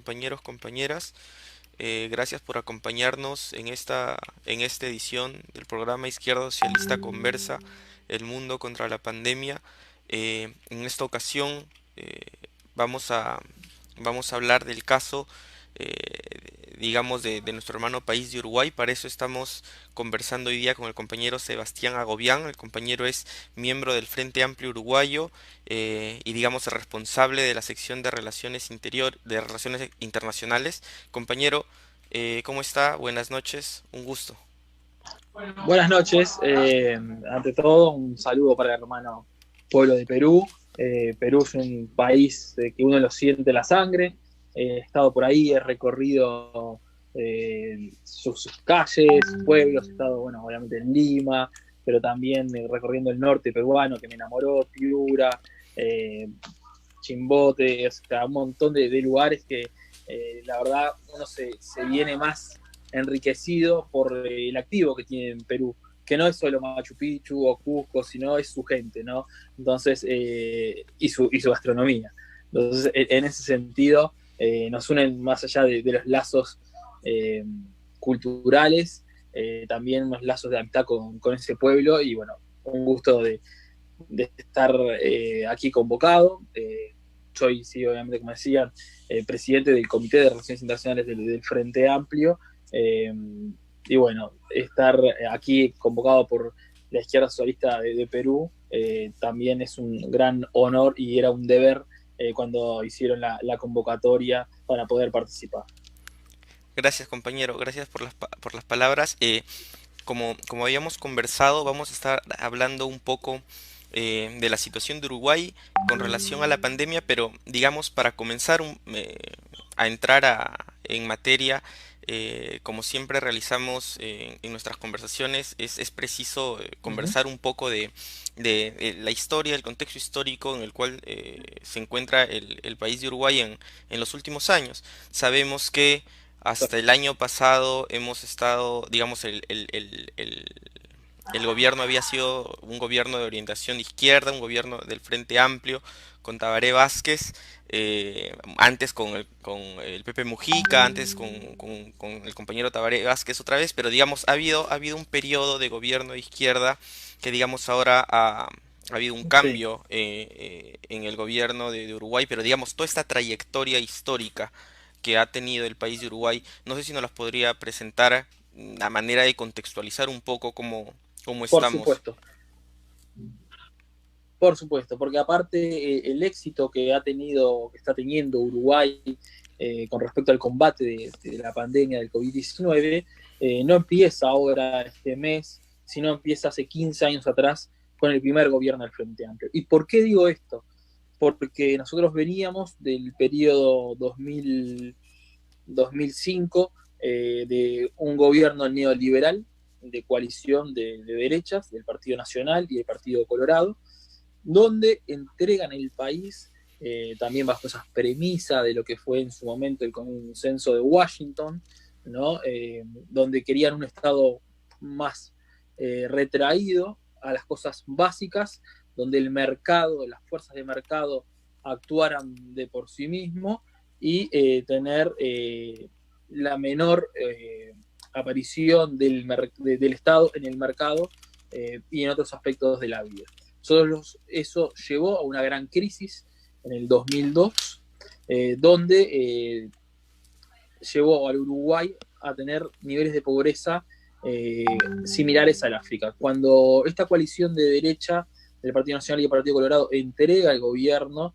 compañeros, compañeras. Gracias por acompañarnos en esta edición del programa Izquierda Socialista Conversa, el mundo contra la pandemia. En esta ocasión eh, vamos a, vamos a hablar del caso, digamos, de nuestro hermano país de Uruguay. Para eso estamos conversando hoy día con el compañero Sebastián Agobián. El compañero es miembro del Frente Amplio Uruguayo y digamos el responsable de la sección de Relaciones Internacionales. Compañero, ¿cómo está? Buenas noches, un gusto. Buenas noches. Ante todo, un saludo para el hermano pueblo de Perú. Perú es un país que uno lo siente la sangre. He estado por ahí, he recorrido sus calles, sus pueblos. He estado, bueno, obviamente en Lima, pero también recorriendo el norte peruano, que me enamoró, Piura, eh, Chimbote, o sea, un montón de lugares que la verdad uno se viene más enriquecido por el activo que tiene en Perú, que no es solo Machu Picchu o Cusco, sino es su gente, ¿no? Entonces, y su gastronomía. Entonces, en ese sentido, nos unen más allá de los lazos eh, culturales, también unos lazos de amistad con ese pueblo y bueno, un gusto de estar aquí convocado. Soy, sí, obviamente, como decía, presidente del Comité de Relaciones Internacionales del Frente Amplio. Eh, y bueno, estar aquí convocado por la izquierda socialista de Perú también es un gran honor y era un deber cuando hicieron la convocatoria para poder participar. Gracias, compañero, gracias por las palabras. Como habíamos conversado, vamos a estar hablando un poco de la situación de Uruguay con relación a la pandemia, pero digamos para comenzar a entrar en materia, como siempre realizamos en nuestras conversaciones, es preciso Uh -huh. conversar un poco de la historia, el contexto histórico en el cual se encuentra el país de Uruguay en los últimos años. Sabemos que hasta el año pasado hemos estado, digamos, el gobierno había sido un gobierno de orientación de izquierda, un gobierno del Frente Amplio, con Tabaré Vázquez, antes con el Pepe Mujica, antes con el compañero Tabaré Vázquez otra vez, pero digamos, ha habido un periodo de gobierno de izquierda que digamos ahora ha habido un Sí. cambio en el gobierno de Uruguay, pero digamos, toda esta trayectoria histórica que ha tenido el país de Uruguay. No sé si nos las podría presentar a manera de contextualizar un poco cómo Por estamos. supuesto. Por supuesto, porque aparte el éxito que ha tenido, que está teniendo Uruguay con respecto al combate de la pandemia del COVID-19, no empieza ahora este mes, sino empieza hace 15 años atrás con el primer gobierno del Frente Amplio. ¿Y por qué digo esto? Porque nosotros veníamos del periodo 2005 de un gobierno neoliberal de coalición de derechas, del Partido Nacional y del Partido Colorado, donde entregan el país también bajo esas premisas de lo que fue en su momento el consenso de Washington, ¿no? Donde querían un Estado más retraído a las cosas básicas, donde el mercado, las fuerzas de mercado actuaran de por sí mismo y tener la menor aparición del Estado en el mercado y en otros aspectos de la vida. Eso llevó a una gran crisis en el 2002, donde llevó al Uruguay a tener niveles de pobreza eh, similares al África. Cuando esta coalición de derecha del Partido Nacional y el Partido Colorado entrega el gobierno,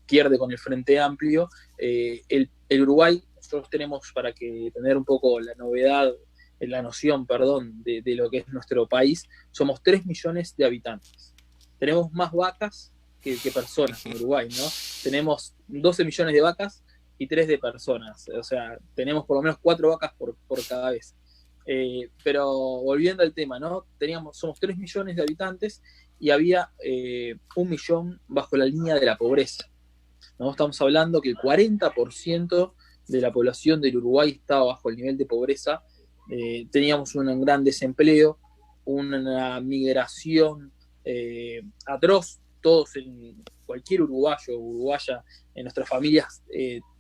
pierde con el Frente Amplio, el Uruguay, nosotros tenemos para que tener un poco la novedad, la noción, perdón, de lo que es nuestro país, somos 3 millones de habitantes. Tenemos más vacas que personas en Uruguay, ¿no? Tenemos 12 millones de vacas y 3 de personas. O sea, tenemos por lo menos 4 vacas por cada vez. Pero volviendo al tema, ¿no? Somos 3 millones de habitantes y había 1 millón bajo la línea de la pobreza. ¿No? Estamos hablando que el 40% de la población del Uruguay estaba bajo el nivel de pobreza. Teníamos un gran desempleo, una migración atroz. Todos, cualquier uruguayo o uruguaya en nuestras familias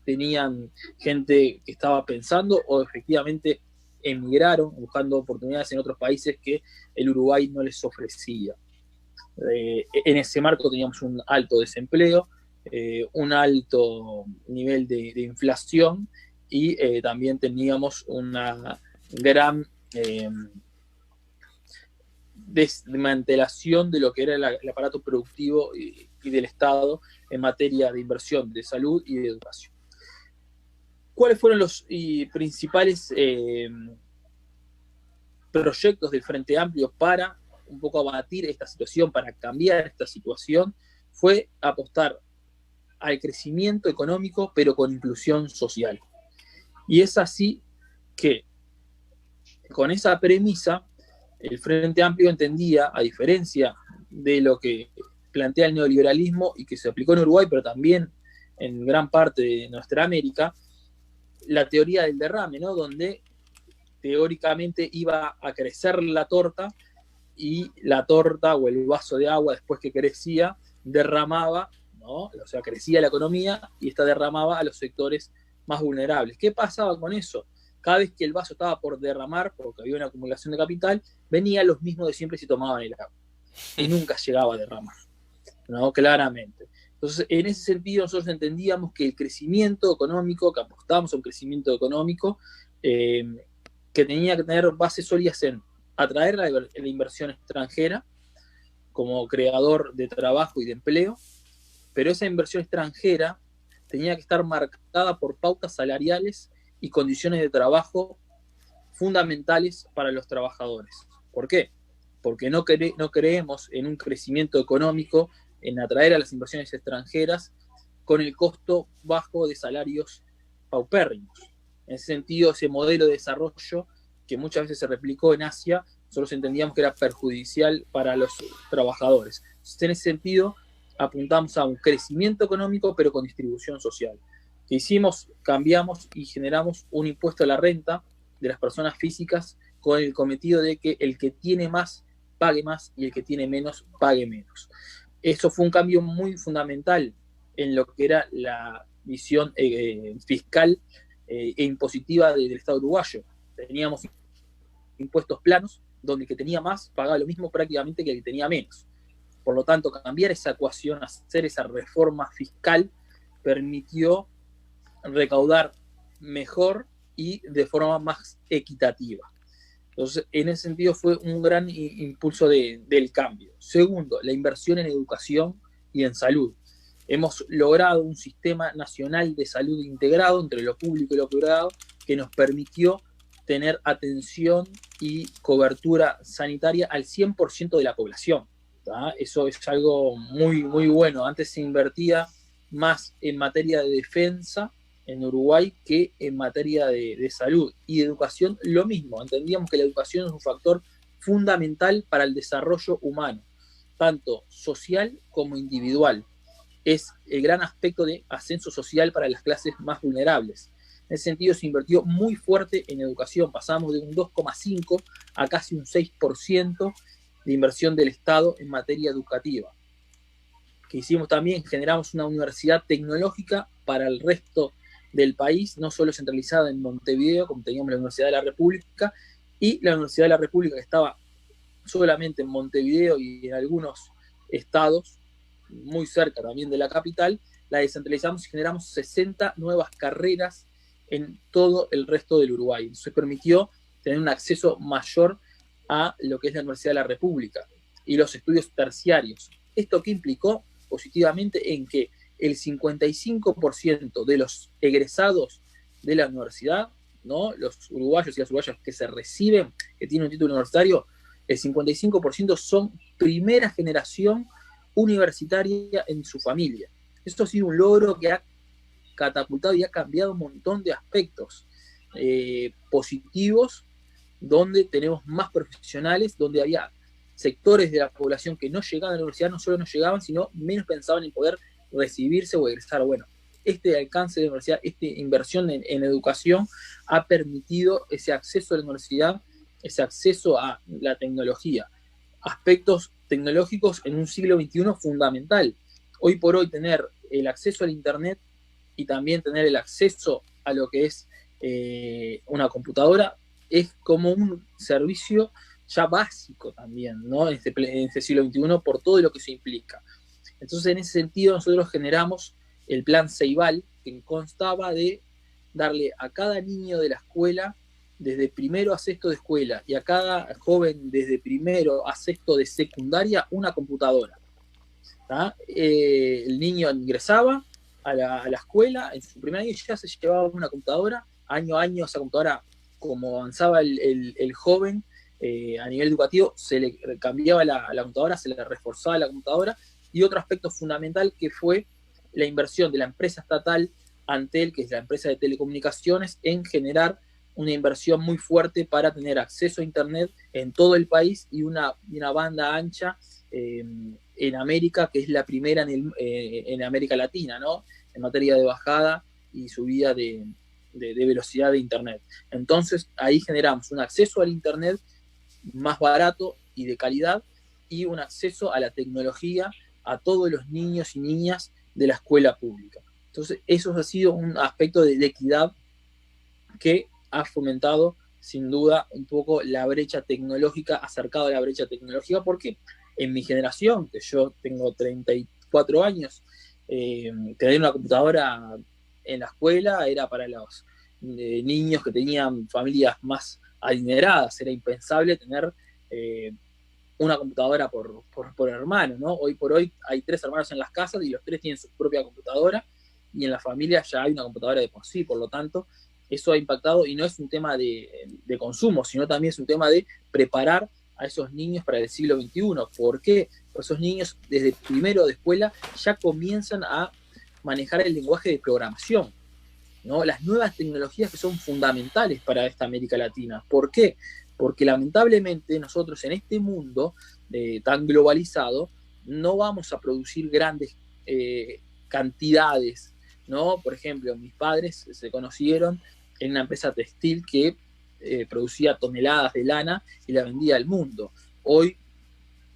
tenían gente que estaba pensando o efectivamente emigraron buscando oportunidades en otros países que el Uruguay no les ofrecía. En ese marco teníamos un alto desempleo, un alto nivel de inflación y también teníamos una gran desmantelación de lo que era el aparato productivo y del Estado en materia de inversión, de salud y de educación. ¿Cuáles fueron los principales proyectos del Frente Amplio para un poco abatir esta situación, para cambiar esta situación? Fue apostar al crecimiento económico, pero con inclusión social. Y es así que, con esa premisa, el Frente Amplio entendía, a diferencia de lo que plantea el neoliberalismo y que se aplicó en Uruguay, pero también en gran parte de nuestra América, la teoría del derrame, ¿no? Donde teóricamente iba a crecer la torta y la torta o el vaso de agua, después que crecía, derramaba, ¿no? O sea, crecía la economía y esta derramaba a los sectores más vulnerables. ¿Qué pasaba con eso? Cada vez que el vaso estaba por derramar, porque había una acumulación de capital, venían los mismos de siempre y se tomaban el agua. Y nunca llegaba a derramar, ¿no? Claramente. Entonces, en ese sentido, nosotros entendíamos que el crecimiento económico, que apostábamos a un crecimiento económico, que tenía que tener bases sólidas en atraer la inversión extranjera como creador de trabajo y de empleo, pero esa inversión extranjera tenía que estar marcada por pautas salariales y condiciones de trabajo fundamentales para los trabajadores. ¿Por qué? Porque no creemos en un crecimiento económico, en atraer a las inversiones extranjeras con el costo bajo de salarios paupérrimos. En ese sentido, ese modelo de desarrollo que muchas veces se replicó en Asia, nosotros entendíamos que era perjudicial para los trabajadores. Entonces, en ese sentido, apuntamos a un crecimiento económico, pero con distribución social. ¿Qué hicimos? Cambiamos y generamos un impuesto a la renta de las personas físicas con el cometido de que el que tiene más pague más y el que tiene menos pague menos. Eso fue un cambio muy fundamental en lo que era la visión fiscal e impositiva del Estado uruguayo. Teníamos impuestos planos donde el que tenía más pagaba lo mismo prácticamente que el que tenía menos. Por lo tanto, cambiar esa ecuación, hacer esa reforma fiscal, permitió recaudar mejor y de forma más equitativa. Entonces, en ese sentido fue un gran impulso del cambio. Segundo, la inversión en educación y en salud. Hemos logrado un sistema nacional de salud integrado entre lo público y lo privado que nos permitió tener atención y cobertura sanitaria al 100% de la población. ¿tá? Eso es algo muy, muy bueno. Antes se invertía más en materia de defensa en Uruguay que en materia de salud. Y de educación, lo mismo. Entendíamos que la educación es un factor fundamental para el desarrollo humano, tanto social como individual. Es el gran aspecto de ascenso social para las clases más vulnerables. En ese sentido, se invirtió muy fuerte en educación. Pasamos de un 2,5 a casi un 6% de inversión del Estado en materia educativa. Que hicimos también, generamos una universidad tecnológica para el resto del país, no solo centralizada en Montevideo, como teníamos la Universidad de la República, y la Universidad de la República, que estaba solamente en Montevideo y en algunos estados, muy cerca también de la capital, la descentralizamos y generamos 60 nuevas carreras en todo el resto del Uruguay. Eso permitió tener un acceso mayor a lo que es la Universidad de la República y los estudios terciarios. ¿Esto qué implicó? Positivamente en que el 55% de los egresados de la universidad, ¿no? Los uruguayos y las uruguayas que se reciben, que tienen un título universitario, el 55% son primera generación universitaria en su familia. Esto ha sido un logro que ha catapultado y ha cambiado un montón de aspectos positivos, donde tenemos más profesionales, donde había sectores de la población que no llegaban a la universidad, no solo no llegaban, sino menos pensaban en poder recibirse o egresar. Bueno, este alcance de la universidad, esta inversión en educación ha permitido ese acceso a la universidad, ese acceso a la tecnología, aspectos tecnológicos en un siglo XXI fundamental. Hoy por hoy tener el acceso al Internet y también tener el acceso a lo que es una computadora es como un servicio ya básico también, ¿no? En este siglo XXI, por todo lo que eso implica. Entonces, en ese sentido, nosotros generamos el plan Ceibal, que constaba de darle a cada niño de la escuela, desde primero a sexto de escuela, y a cada joven desde primero a sexto de secundaria, una computadora. El niño ingresaba a la escuela, en su primer año ya se llevaba una computadora, año a año esa computadora, como avanzaba el joven a nivel educativo, se le cambiaba la computadora, se le reforzaba la computadora, y otro aspecto fundamental que fue la inversión de la empresa estatal Antel, que es la empresa de telecomunicaciones, en generar una inversión muy fuerte para tener acceso a Internet en todo el país y una banda ancha en América, que es la primera en América Latina, ¿no? En materia de bajada y subida de velocidad de Internet. Entonces, ahí generamos un acceso al Internet más barato y de calidad, y un acceso a la tecnología a todos los niños y niñas de la escuela pública. Entonces, eso ha sido un aspecto de equidad que ha fomentado sin duda un poco la brecha tecnológica, acercado a la brecha tecnológica, porque en mi generación, que yo tengo 34 años, tener una computadora en la escuela era para los niños que tenían familias más adineradas, era impensable tener una computadora por hermano, ¿no? Hoy por hoy hay 3 hermanos en las casas y los 3 tienen su propia computadora, y en la familia ya hay una computadora de por sí, por lo tanto, eso ha impactado, y no es un tema de consumo, sino también es un tema de preparar a esos niños para el siglo XXI. ¿Por qué? Porque esos niños desde primero de escuela ya comienzan a manejar el lenguaje de programación, ¿no? Las nuevas tecnologías que son fundamentales para esta América Latina. ¿Por qué? Porque lamentablemente nosotros en este mundo tan globalizado no vamos a producir grandes cantidades, ¿no? Por ejemplo, mis padres se conocieron en una empresa textil que producía toneladas de lana y la vendía al mundo. Hoy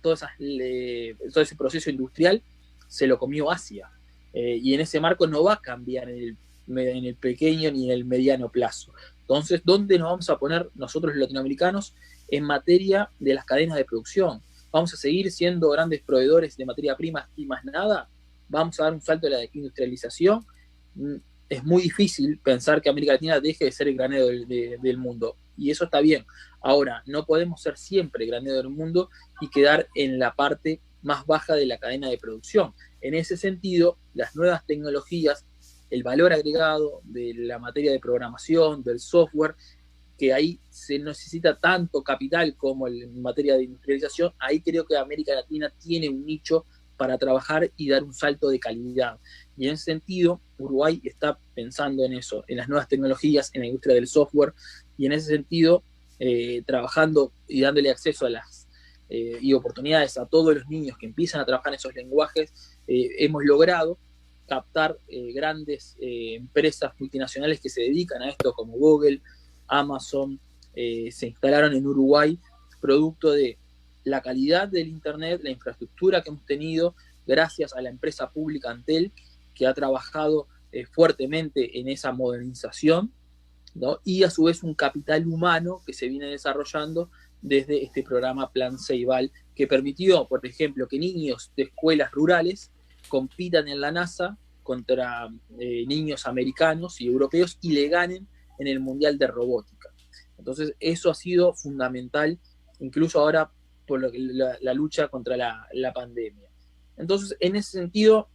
todo ese proceso industrial se lo comió Asia, y en ese marco no va a cambiar en el pequeño ni en el mediano plazo. Entonces, ¿dónde nos vamos a poner nosotros los latinoamericanos en materia de las cadenas de producción? ¿Vamos a seguir siendo grandes proveedores de materia prima y más nada? ¿Vamos a dar un salto de la industrialización? Es muy difícil pensar que América Latina deje de ser el granero del mundo, y eso está bien. Ahora, no podemos ser siempre el granero del mundo y quedar en la parte más baja de la cadena de producción. En ese sentido, las nuevas tecnologías, el valor agregado de la materia de programación, del software, que ahí se necesita tanto capital como en materia de industrialización, ahí creo que América Latina tiene un nicho para trabajar y dar un salto de calidad. Y en ese sentido, Uruguay está pensando en eso, en las nuevas tecnologías, en la industria del software, y en ese sentido, trabajando y dándole acceso a las y oportunidades a todos los niños que empiezan a trabajar en esos lenguajes, hemos logrado captar grandes empresas multinacionales que se dedican a esto, como Google, Amazon, se instalaron en Uruguay, producto de la calidad del Internet, la infraestructura que hemos tenido, gracias a la empresa pública Antel, que ha trabajado fuertemente en esa modernización, ¿no? Y a su vez un capital humano que se viene desarrollando desde este programa Plan Ceibal, que permitió, por ejemplo, que niños de escuelas rurales compitan en la NASA contra niños americanos y europeos y le ganen en el Mundial de Robótica. Entonces, eso ha sido fundamental, incluso ahora por lo que la lucha contra la pandemia. Entonces, en ese sentido,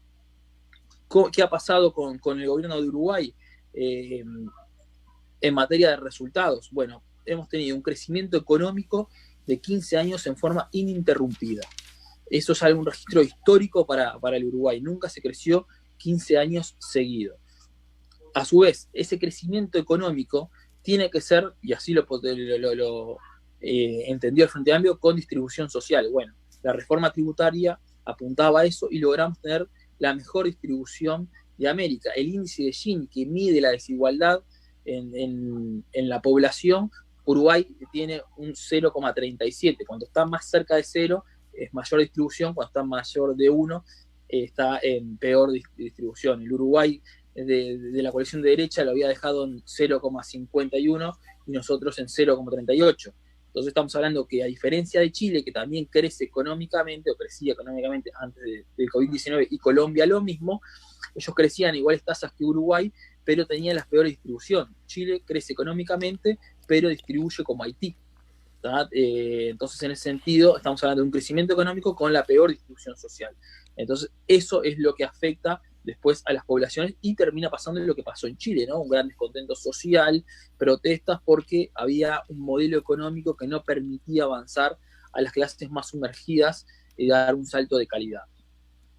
¿qué ha pasado con el gobierno de Uruguay en materia de resultados? Bueno, hemos tenido un crecimiento económico de 15 años en forma ininterrumpida. Eso es un registro histórico para el Uruguay. Nunca se creció 15 años seguidos. A su vez, ese crecimiento económico tiene que ser, y así lo entendió el Frente Amplio, con distribución social. Bueno, la reforma tributaria apuntaba a eso y logramos tener la mejor distribución de América. El índice de Gini, que mide la desigualdad en la población, Uruguay tiene un 0,37. Cuando está más cerca de 0 es mayor distribución, cuando está mayor de 1 está en peor distribución. El Uruguay de la coalición de derecha lo había dejado en 0,51 y nosotros en 0,38. Entonces estamos hablando que a diferencia de Chile, que también crece económicamente, o crecía económicamente antes del COVID-19, y Colombia lo mismo, ellos crecían a iguales tasas que Uruguay, pero tenían la peor distribución. Chile crece económicamente, pero distribuye como Haití. Entonces, en ese sentido, estamos hablando de un crecimiento económico con la peor distribución social. Entonces, eso es lo que afecta después a las poblaciones y termina pasando lo que pasó en Chile, ¿no? Un gran descontento social, protestas porque había un modelo económico que no permitía avanzar a las clases más sumergidas y dar un salto de calidad.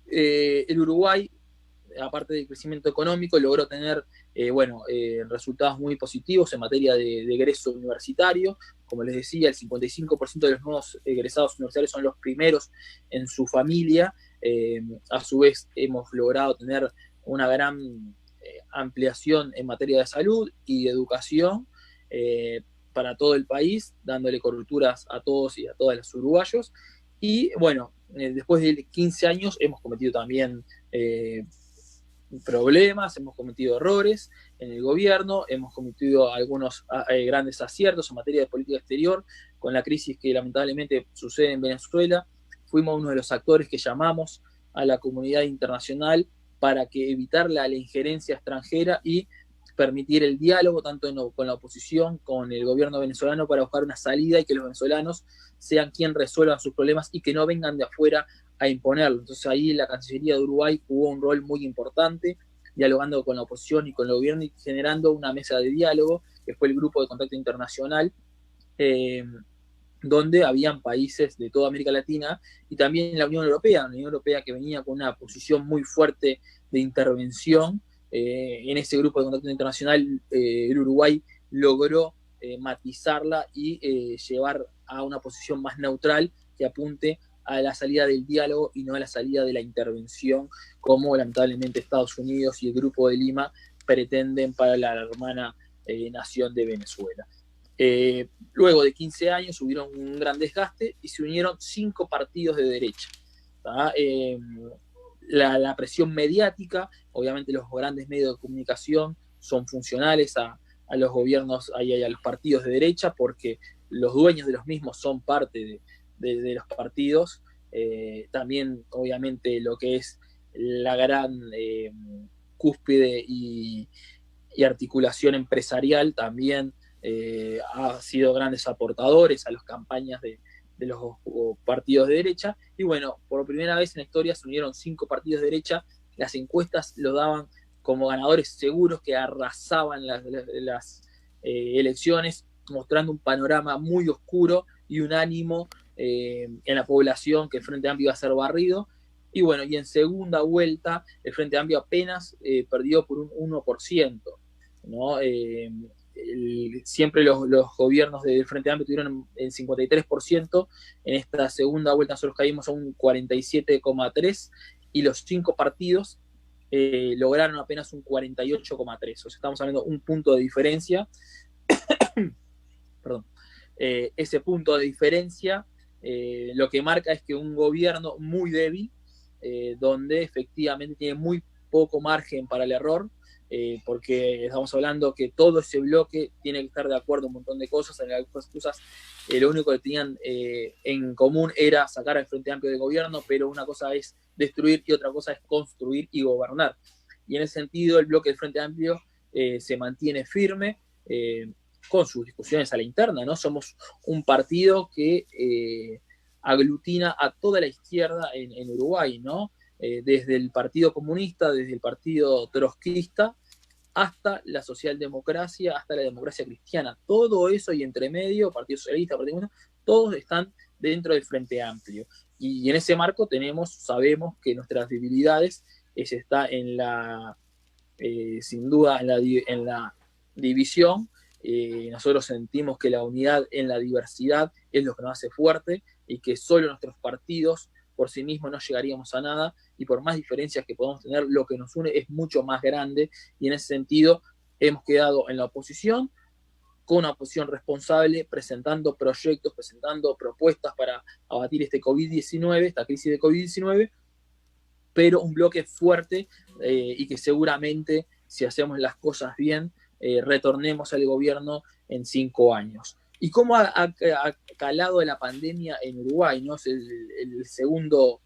El Uruguay, aparte del crecimiento económico, logró tener resultados muy positivos en materia de egreso universitario. Como les decía, el 55% de los nuevos egresados universitarios son los primeros en su familia. A su vez, hemos logrado tener una gran ampliación en materia de salud y de educación para todo el país, dándole coberturas a todos y a todas los uruguayos. Y bueno, después de 15 años hemos cometido también problemas, hemos cometido errores en el gobierno, hemos cometido algunos grandes aciertos en materia de política exterior, con la crisis que lamentablemente sucede en Venezuela. Fuimos uno de los actores que llamamos a la comunidad internacional para que evitar la injerencia extranjera y permitir el diálogo tanto con la oposición, con el gobierno venezolano, para buscar una salida y que los venezolanos sean quienes resuelvan sus problemas y que no vengan de afuera a imponerlo. Entonces ahí la Cancillería de Uruguay jugó un rol muy importante, dialogando con la oposición y con el gobierno y generando una mesa de diálogo, que fue el Grupo de Contacto Internacional, donde habían países de toda América Latina y también la Unión Europea que venía con una posición muy fuerte de intervención. En ese Grupo de Contacto Internacional, el Uruguay logró matizarla y llevar a una posición más neutral que apunte a la salida del diálogo y no a la salida de la intervención, como lamentablemente Estados Unidos y el Grupo de Lima pretenden para la hermana nación de Venezuela. Luego de 15 años hubieron un gran desgaste y se unieron 5 partidos de derecha. La presión mediática, obviamente los grandes medios de comunicación son funcionales a los gobiernos y a los partidos de derecha, porque los dueños de los mismos son parte de los partidos. También obviamente lo que es la gran cúspide y articulación empresarial también ha sido grandes aportadores a las campañas de los partidos de derecha. Y bueno, por primera vez en la historia se unieron 5 partidos de derecha. Las encuestas lo daban como ganadores seguros, que arrasaban las elecciones, mostrando un panorama muy oscuro y un ánimo en la población que el Frente Amplio iba a ser barrido. Y bueno, y en segunda vuelta el Frente Amplio apenas perdió por un 1%, ¿no? Siempre los gobiernos del Frente Amplio tuvieron el 53%, en esta segunda vuelta nosotros caímos a un 47,3%, y los 5 partidos lograron apenas un 48,3%, o sea, estamos hablando de un punto de diferencia. Perdón. Ese punto de diferencia lo que marca es que un gobierno muy débil, donde efectivamente tiene muy poco margen para el error, porque estamos hablando que todo ese bloque tiene que estar de acuerdo en un montón de cosas. En algunas cosas lo único que tenían en común era sacar al Frente Amplio del gobierno, pero una cosa es destruir y otra cosa es construir y gobernar. Y en ese sentido el bloque del Frente Amplio se mantiene firme, con sus discusiones a la interna, ¿no? Somos un partido que aglutina a toda la izquierda en Uruguay, ¿no? Desde el Partido Comunista, desde el Partido Trotskista, hasta la socialdemocracia, hasta la democracia cristiana. Todo eso y entre medio, Partido Socialista, Partido Comunista, todos están dentro del Frente Amplio. Y en ese marco sabemos que nuestras debilidades está sin duda en la división. Nosotros sentimos que la unidad en la diversidad es lo que nos hace fuerte, y que solo nuestros partidos por sí mismos no llegaríamos a nada, y por más diferencias que podamos tener, lo que nos une es mucho más grande. Y en ese sentido hemos quedado en la oposición, con una oposición responsable, presentando proyectos, presentando propuestas para abatir esta crisis de COVID-19, pero un bloque fuerte y que seguramente si hacemos las cosas bien, retornemos al gobierno en 5 años. ¿Y cómo ha calado la pandemia en Uruguay? ¿No? Es el segundo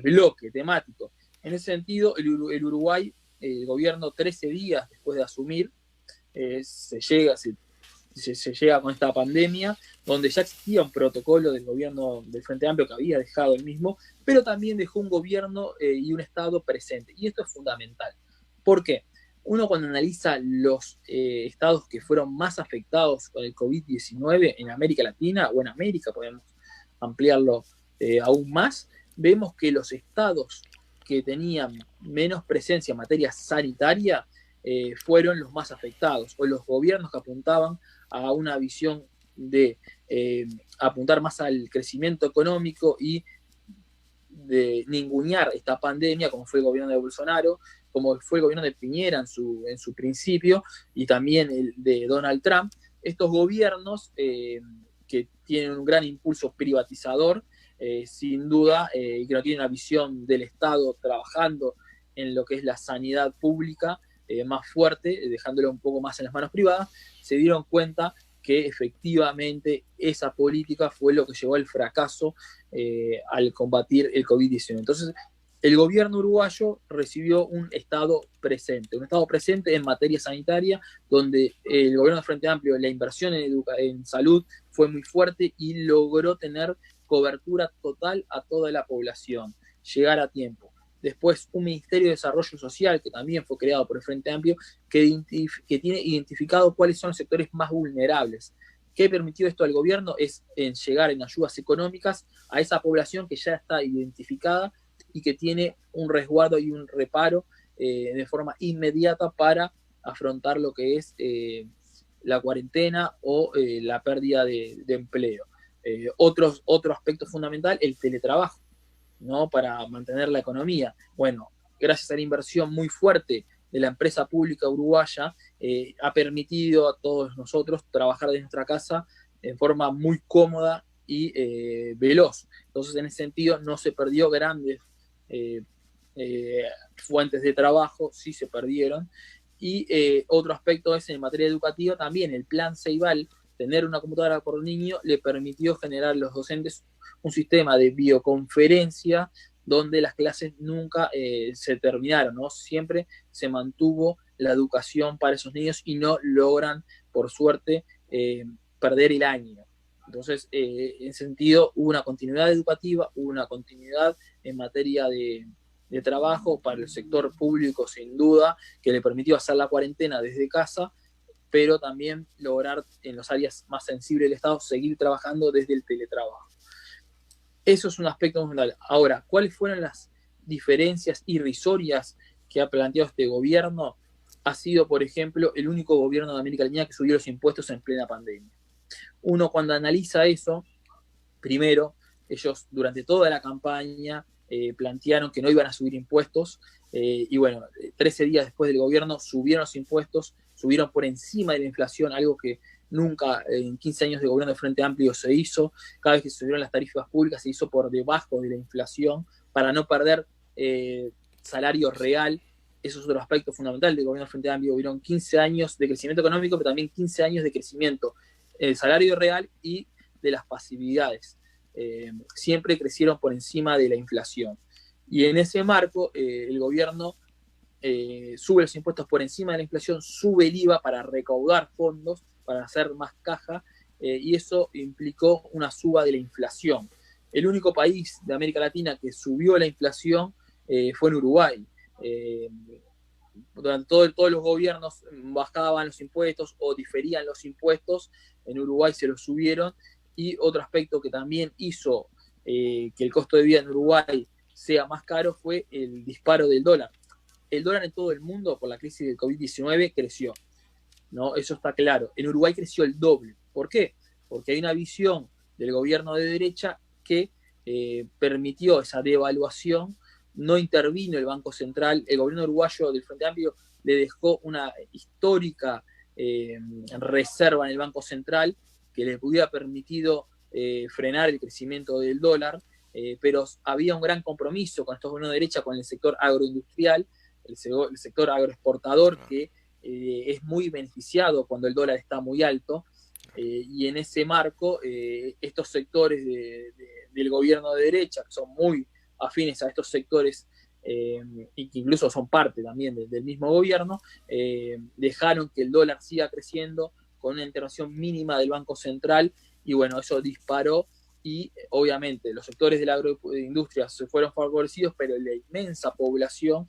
bloque temático. En ese sentido, el Uruguay, el gobierno 13 días después de asumir, se llega con esta pandemia, donde ya existía un protocolo del gobierno del Frente Amplio que había dejado el mismo, pero también dejó un gobierno y un Estado presente. Y esto es fundamental. ¿Por qué? Uno cuando analiza los estados que fueron más afectados con el COVID-19 en América Latina o en América, podemos ampliarlo aún más, vemos que los estados que tenían menos presencia en materia sanitaria fueron los más afectados, o los gobiernos que apuntaban a una visión de apuntar más al crecimiento económico y de ningunear esta pandemia, como fue el gobierno de Bolsonaro, como fue el gobierno de Piñera en su principio, y también el de Donald Trump. Estos gobiernos que tienen un gran impulso privatizador, sin duda, y que no tienen una visión del Estado trabajando en lo que es la sanidad pública más fuerte, dejándolo un poco más en las manos privadas, se dieron cuenta que efectivamente esa política fue lo que llevó al fracaso al combatir el COVID-19. Entonces, el gobierno uruguayo recibió un Estado presente en materia sanitaria, donde el gobierno de Frente Amplio, la inversión en salud fue muy fuerte y logró tener cobertura total a toda la población, llegar a tiempo. Después, un Ministerio de Desarrollo Social, que también fue creado por el Frente Amplio, que tiene identificado cuáles son los sectores más vulnerables. ¿Qué permitió esto al gobierno? Es en llegar en ayudas económicas a esa población que ya está identificada y que tiene un resguardo y un reparo de forma inmediata para afrontar lo que es la cuarentena o la pérdida de empleo. Otro aspecto fundamental, el teletrabajo, ¿no? Para mantener la economía. Bueno, gracias a la inversión muy fuerte de la empresa pública uruguaya, ha permitido a todos nosotros trabajar desde nuestra casa en forma muy cómoda y veloz. Entonces, en ese sentido, no se perdió grandes fuentes de trabajo, sí se perdieron. Y otro aspecto es en materia educativa también, el plan Ceibal, tener una computadora por niño, le permitió generar a los docentes un sistema de videoconferencia donde las clases nunca se terminaron, ¿no? Siempre se mantuvo la educación para esos niños y no logran, por suerte, perder el año. Entonces, en ese sentido, hubo una continuidad educativa, hubo una continuidad en materia de trabajo para el sector público, sin duda, que le permitió hacer la cuarentena desde casa, pero también lograr en las áreas más sensibles del Estado seguir trabajando desde el teletrabajo. Eso es un aspecto fundamental. Ahora, ¿cuáles fueron las diferencias irrisorias que ha planteado este gobierno? Ha sido, por ejemplo, el único gobierno de América Latina que subió los impuestos en plena pandemia. Uno cuando analiza eso, primero, ellos durante toda la campaña plantearon que no iban a subir impuestos y bueno, 13 días después del gobierno subieron los impuestos, subieron por encima de la inflación, algo que nunca en 15 años de gobierno de Frente Amplio se hizo. Cada vez que se subieron las tarifas públicas se hizo por debajo de la inflación para no perder salario real. Eso es otro aspecto fundamental del gobierno de Frente Amplio. Hubieron 15 años de crecimiento económico, pero también 15 años de crecimiento del salario real y de las pasividades. Siempre crecieron por encima de la inflación. Y en ese marco, el gobierno sube los impuestos por encima de la inflación, sube el IVA para recaudar fondos, para hacer más caja, y eso implicó una suba de la inflación. El único país de América Latina que subió la inflación fue en Uruguay. Durante todos los gobiernos bajaban los impuestos o diferían los impuestos, en Uruguay se los subieron. Y otro aspecto que también hizo que el costo de vida en Uruguay sea más caro fue el disparo del dólar. El dólar en todo el mundo, por la crisis del COVID-19, creció, ¿no? Eso está claro. En Uruguay creció el doble. ¿Por qué? Porque hay una visión del gobierno de derecha que permitió esa devaluación, no intervino el Banco Central, el gobierno uruguayo del Frente Amplio le dejó una histórica reserva en el Banco Central que les hubiera permitido frenar el crecimiento del dólar, pero había un gran compromiso con estos gobiernos de derecha, con el sector agroindustrial, el sector agroexportador, que es muy beneficiado cuando el dólar está muy alto, y en ese marco estos sectores del gobierno de derecha, que son muy afines a estos sectores y que incluso son parte también del mismo gobierno, dejaron que el dólar siga creciendo con una intervención mínima del Banco Central, y bueno, eso disparó, y obviamente los sectores de la agroindustria se fueron favorecidos, pero la inmensa población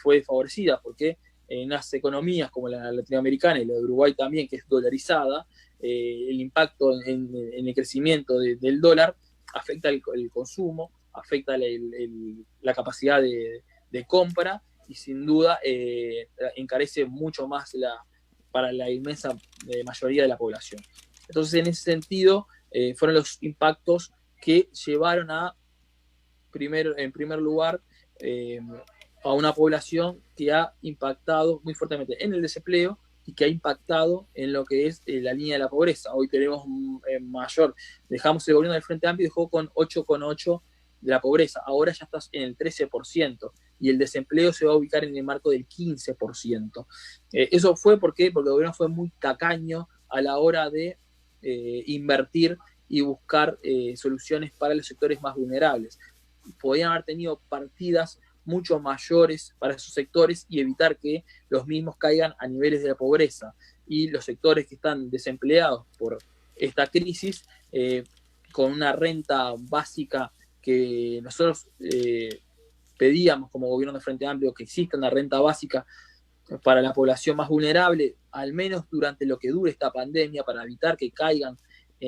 fue desfavorecida, porque en las economías como la latinoamericana y la de Uruguay también, que es dolarizada, el impacto en el crecimiento del dólar afecta el consumo, afecta la capacidad de compra, y sin duda encarece mucho más para la inmensa mayoría de la población. Entonces, en ese sentido, fueron los impactos que llevaron en primer lugar, a una población que ha impactado muy fuertemente en el desempleo y que ha impactado en lo que es la línea de la pobreza. Hoy tenemos mayor, dejamos el gobierno del Frente Amplio y dejó con 8,8 de la pobreza, ahora ya estás en el 13%, y el desempleo se va a ubicar en el marco del 15%. Eso fue porque el gobierno fue muy tacaño a la hora de invertir y buscar soluciones para los sectores más vulnerables. Podían haber tenido partidas mucho mayores para esos sectores y evitar que los mismos caigan a niveles de la pobreza, y los sectores que están desempleados por esta crisis, con una renta básica que nosotros pedíamos como gobierno de Frente Amplio, que exista una renta básica para la población más vulnerable, al menos durante lo que dure esta pandemia, para evitar que caigan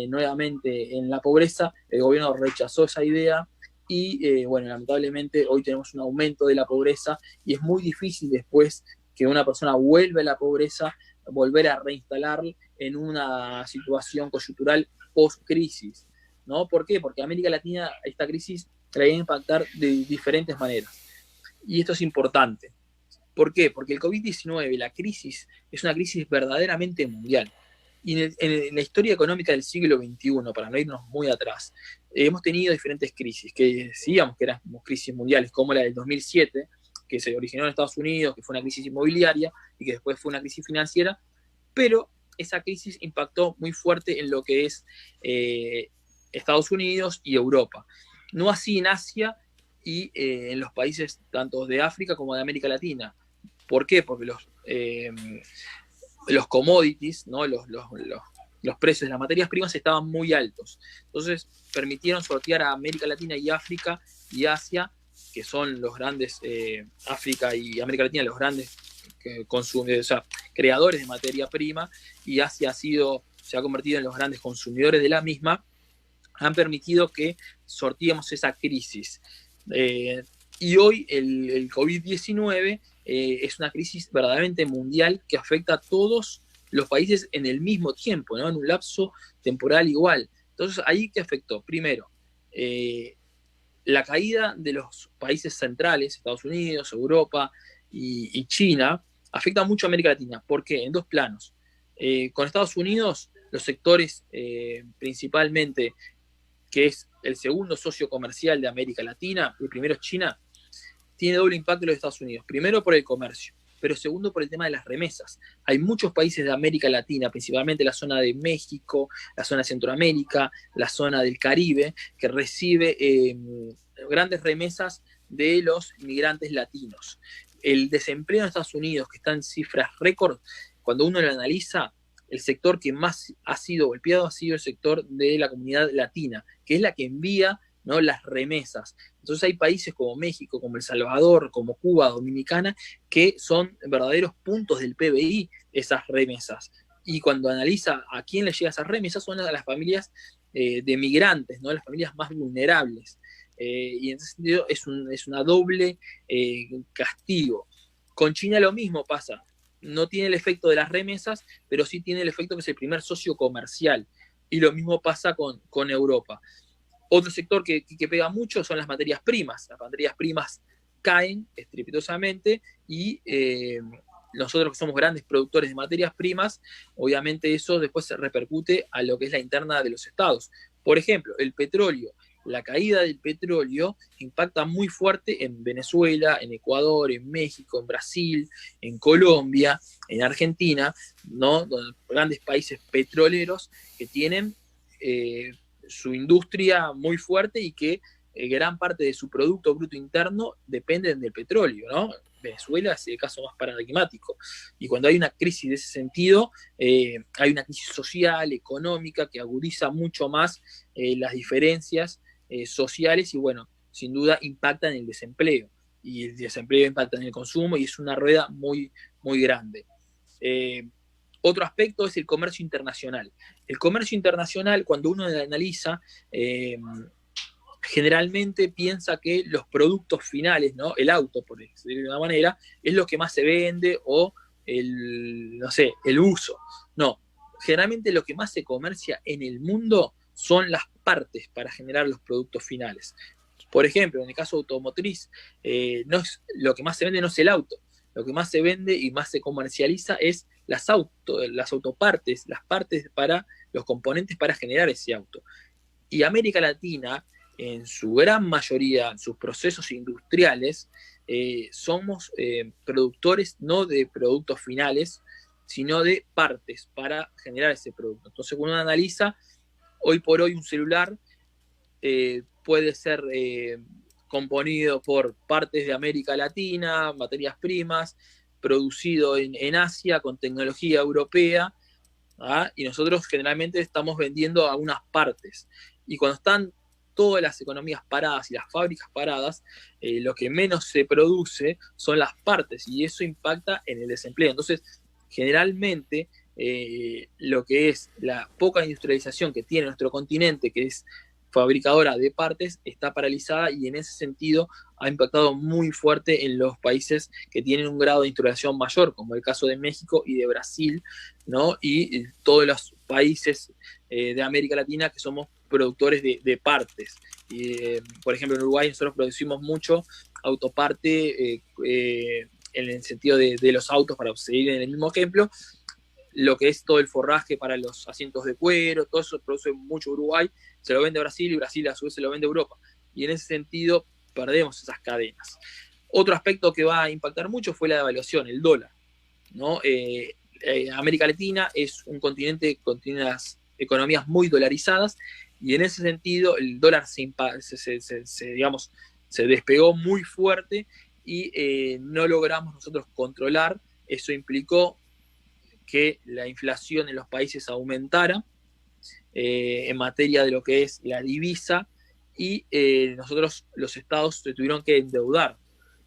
nuevamente en la pobreza. El gobierno rechazó esa idea, y bueno, lamentablemente hoy tenemos un aumento de la pobreza, y es muy difícil después que una persona vuelva a la pobreza, volver a reinstalar en una situación coyuntural post-crisis, ¿no? ¿Por qué? Porque América Latina esta crisis la va a impactar de diferentes maneras, y esto es importante. ¿Por qué? Porque el COVID-19, la crisis, es una crisis verdaderamente mundial. Y en la historia económica del siglo XXI, para no irnos muy atrás, hemos tenido diferentes crisis, que decíamos que eran crisis mundiales, como la del 2007, que se originó en Estados Unidos, que fue una crisis inmobiliaria, y que después fue una crisis financiera, pero esa crisis impactó muy fuerte en lo que es Estados Unidos y Europa. No así en Asia y en los países tanto de África como de América Latina. ¿Por qué? Porque los commodities, ¿no? Los precios de las materias primas estaban muy altos. Entonces permitieron sortear a América Latina y África y Asia, que son los grandes, África y América Latina, los grandes consumidores, o sea, creadores de materia prima, y Asia se ha convertido en los grandes consumidores de la misma, han permitido que sorteemos esa crisis. Y hoy el COVID-19 es una crisis verdaderamente mundial que afecta a todos los países en el mismo tiempo, ¿no? En un lapso temporal igual. Entonces, ¿ahí qué afectó? Primero, la caída de los países centrales, Estados Unidos, Europa y China, afecta mucho a América Latina. ¿Por qué? En dos planos. Con Estados Unidos, los sectores principalmente, que es el segundo socio comercial de América Latina, el primero es China, tiene doble impacto en los Estados Unidos. Primero por el comercio, pero segundo por el tema de las remesas. Hay muchos países de América Latina, principalmente la zona de México, la zona de Centroamérica, la zona del Caribe, que recibe grandes remesas de los migrantes latinos. El desempleo en Estados Unidos, que está en cifras récord, cuando uno lo analiza, el sector que más ha sido golpeado ha sido el sector de la comunidad latina, que es la que envía, ¿no?, las remesas. Entonces hay países como México, como El Salvador, como Cuba, Dominicana, que son verdaderos puntos del PBI esas remesas. Y cuando analiza a quién le llega esas remesas, son a las familias de migrantes, ¿no?, las familias más vulnerables. Y en ese sentido es una doble castigo. Con China lo mismo pasa. No tiene el efecto de las remesas, pero sí tiene el efecto que es el primer socio comercial. Y lo mismo pasa con Europa. Otro sector que pega mucho son las materias primas. Las materias primas caen estrepitosamente, y nosotros que somos grandes productores de materias primas, obviamente eso después se repercute a lo que es la interna de los estados. Por ejemplo, el petróleo, la caída del petróleo impacta muy fuerte en Venezuela, en Ecuador, en México, en Brasil, en Colombia, en Argentina, ¿no? Grandes países petroleros que tienen su industria muy fuerte y que gran parte de su Producto Bruto Interno dependen del petróleo, ¿no? Venezuela es el caso más paradigmático. Y cuando hay una crisis de ese sentido, hay una crisis social, económica, que agudiza mucho más las diferencias sociales y, bueno, sin duda impacta en el desempleo. Y el desempleo impacta en el consumo y es una rueda muy, muy grande. Otro aspecto es el comercio internacional. El comercio internacional, cuando uno analiza, generalmente piensa que los productos finales, ¿no? El auto, por decirlo de una manera, es lo que más se vende o no sé, el uso. No, generalmente lo que más se comercia en el mundo son las partes para generar los productos finales. Por ejemplo, en el caso automotriz, no es, lo que más se vende no es el auto, lo que más se vende y más se comercializa es las autopartes, las partes para los componentes para generar ese auto. Y América Latina, en su gran mayoría, en sus procesos industriales, somos productores no de productos finales, sino de partes para generar ese producto. Entonces, cuando uno analiza, hoy por hoy un celular puede ser componido por partes de América Latina, materias primas, producido en Asia con tecnología europea, ¿ah? Y nosotros generalmente estamos vendiendo algunas partes. Y cuando están todas las economías paradas y las fábricas paradas, lo que menos se produce son las partes y eso impacta en el desempleo. Entonces, generalmente, lo que es la poca industrialización que tiene nuestro continente, que es fabricadora de partes, está paralizada y en ese sentido ha impactado muy fuerte en los países que tienen un grado de industrialización mayor, como el caso de México y de Brasil, ¿no? Y todos los países de América Latina que somos productores de partes. Por ejemplo, en Uruguay nosotros producimos mucho autoparte en el sentido de los autos, para seguir en el mismo ejemplo, lo que es todo el forraje para los asientos de cuero, todo eso produce mucho Uruguay, se lo vende a Brasil y Brasil a su vez se lo vende a Europa. Y en ese sentido perdemos esas cadenas. Otro aspecto que va a impactar mucho fue la devaluación, el dólar, ¿no? América Latina es un continente con unas economías muy dolarizadas y en ese sentido el dólar digamos, se despegó muy fuerte y no logramos nosotros controlar. Eso implicó que la inflación en los países aumentara en materia de lo que es la divisa y nosotros, los estados, se tuvieron que endeudar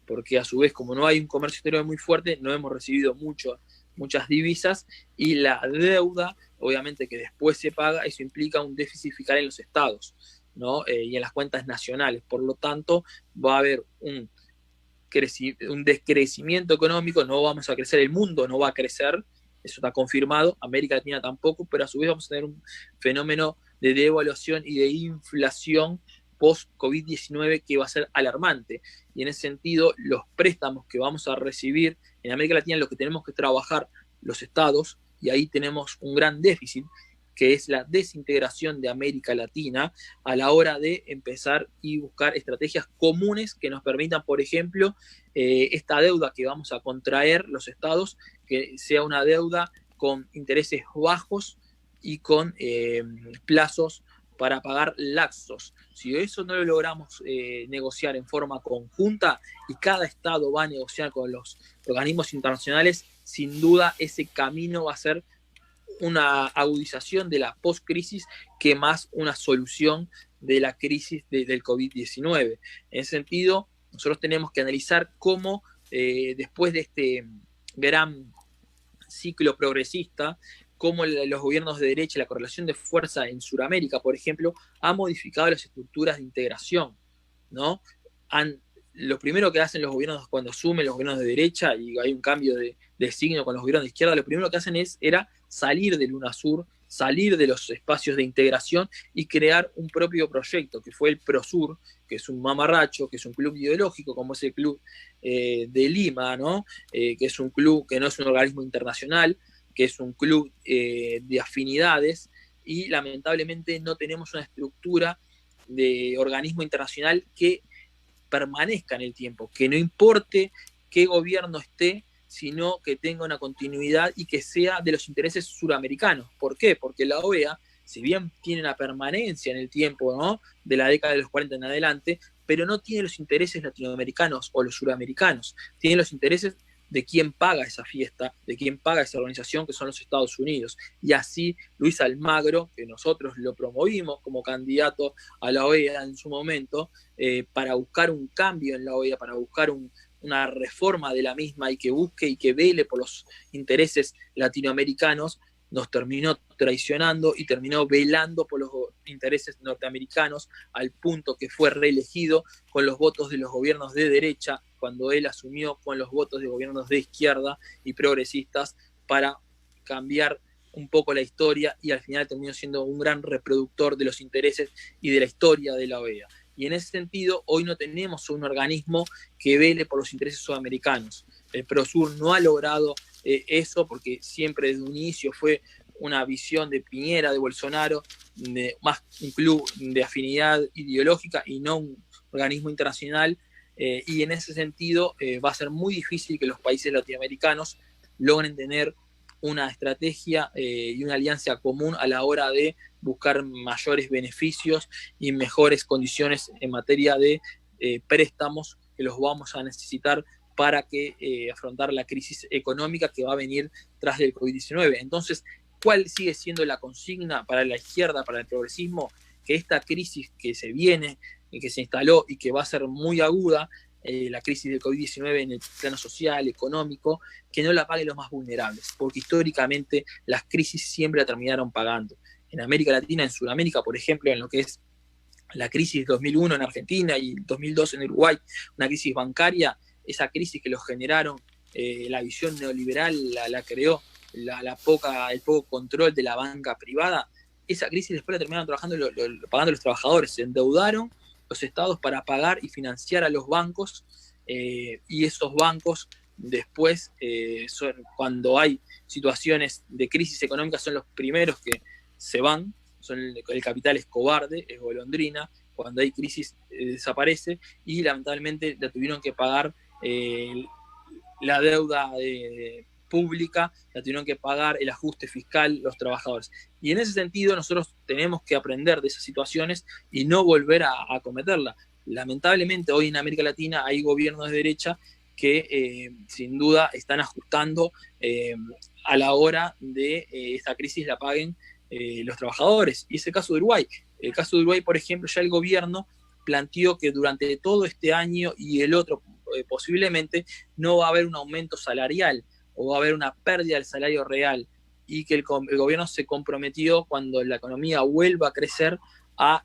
porque a su vez, como no hay un comercio exterior muy fuerte, no hemos recibido muchas divisas y la deuda, obviamente que después se paga, eso implica un déficit fiscal en los estados, ¿no? Y en las cuentas nacionales. Por lo tanto, va a haber un descrecimiento económico, no vamos a crecer, el mundo no va a crecer, eso está confirmado, América Latina tampoco, pero a su vez vamos a tener un fenómeno de devaluación y de inflación post-COVID-19 que va a ser alarmante. Y en ese sentido, los préstamos que vamos a recibir en América Latina, lo que tenemos que trabajar los estados, y ahí tenemos un gran déficit, que es la desintegración de América Latina a la hora de empezar y buscar estrategias comunes que nos permitan, por ejemplo, esta deuda que vamos a contraer los estados, que sea una deuda con intereses bajos y con plazos para pagar laxos. Si eso no lo logramos negociar en forma conjunta y cada estado va a negociar con los organismos internacionales, sin duda ese camino va a ser una agudización de la post-crisis que más una solución de la crisis del COVID-19. En ese sentido, nosotros tenemos que analizar cómo después de este gran ciclo progresista, cómo los gobiernos de derecha, la correlación de fuerza en Sudamérica, por ejemplo, ha modificado las estructuras de integración, ¿no? Lo primero que hacen los gobiernos cuando asumen los gobiernos de derecha y hay un cambio de signo con los gobiernos de izquierda, lo primero que hacen era salir del UNASUR, salir de los espacios de integración y crear un propio proyecto, que fue el PROSUR, que es un mamarracho, que es un club ideológico, como es el club de Lima, ¿no? Que es un club que no es un organismo internacional, que es un club de afinidades, y lamentablemente no tenemos una estructura de organismo internacional que permanezca en el tiempo, que no importe qué gobierno esté, sino que tenga una continuidad y que sea de los intereses suramericanos. ¿Por qué? Porque la OEA, si bien tiene una permanencia en el tiempo, ¿no?, de la década de los 40 en adelante, pero no tiene los intereses latinoamericanos o los suramericanos, tiene los intereses de quién paga esa fiesta, de quién paga esa organización, que son los Estados Unidos. Y así Luis Almagro, que nosotros lo promovimos como candidato a la OEA en su momento, para buscar un cambio en la OEA, para buscar una reforma de la misma y que busque y que vele por los intereses latinoamericanos, nos terminó traicionando y terminó velando por los intereses norteamericanos, al punto que fue reelegido con los votos de los gobiernos de derecha, cuando él asumió con los votos de gobiernos de izquierda y progresistas para cambiar un poco la historia, y al final terminó siendo un gran reproductor de los intereses y de la historia de la OEA. Y en ese sentido, hoy no tenemos un organismo que vele por los intereses sudamericanos. El Prosur no ha logrado eso, porque siempre desde un inicio fue una visión de Piñera, de Bolsonaro, más un club de afinidad ideológica y no un organismo internacional. Y en ese sentido va a ser muy difícil que los países latinoamericanos logren tener una estrategia y una alianza común a la hora de buscar mayores beneficios y mejores condiciones en materia de préstamos, que los vamos a necesitar para afrontar la crisis económica que va a venir tras del COVID-19. Entonces, ¿cuál sigue siendo la consigna para la izquierda, para el progresismo? Que esta crisis que se viene, que se instaló y que va a ser muy aguda, la crisis del COVID-19 en el plano social, económico, que no la paguen los más vulnerables, porque históricamente las crisis siempre la terminaron pagando. En América Latina, en Sudamérica, por ejemplo, en lo que es la crisis de 2001 en Argentina y 2002 en Uruguay, una crisis bancaria, esa crisis que los generaron, la visión neoliberal la creó, el poco control de la banca privada, esa crisis después la terminaron pagando los trabajadores, se endeudaron los estados para pagar y financiar a los bancos, y esos bancos después, cuando hay situaciones de crisis económica, son los primeros que se van, el capital es cobarde, es golondrina, cuando hay crisis desaparece, y lamentablemente la tuvieron que pagar la deuda pública, la tuvieron que pagar el ajuste fiscal los trabajadores. Y en ese sentido nosotros tenemos que aprender de esas situaciones y no volver a cometerla. Lamentablemente hoy en América Latina hay gobiernos de derecha que sin duda están ajustando a la hora de esta crisis la paguen los trabajadores. Y es el caso de Uruguay. El caso de Uruguay, por ejemplo, ya el gobierno planteó que durante todo este año y el otro posiblemente no va a haber un aumento salarial o va a haber una pérdida del salario real, y que el gobierno se comprometió, cuando la economía vuelva a crecer, a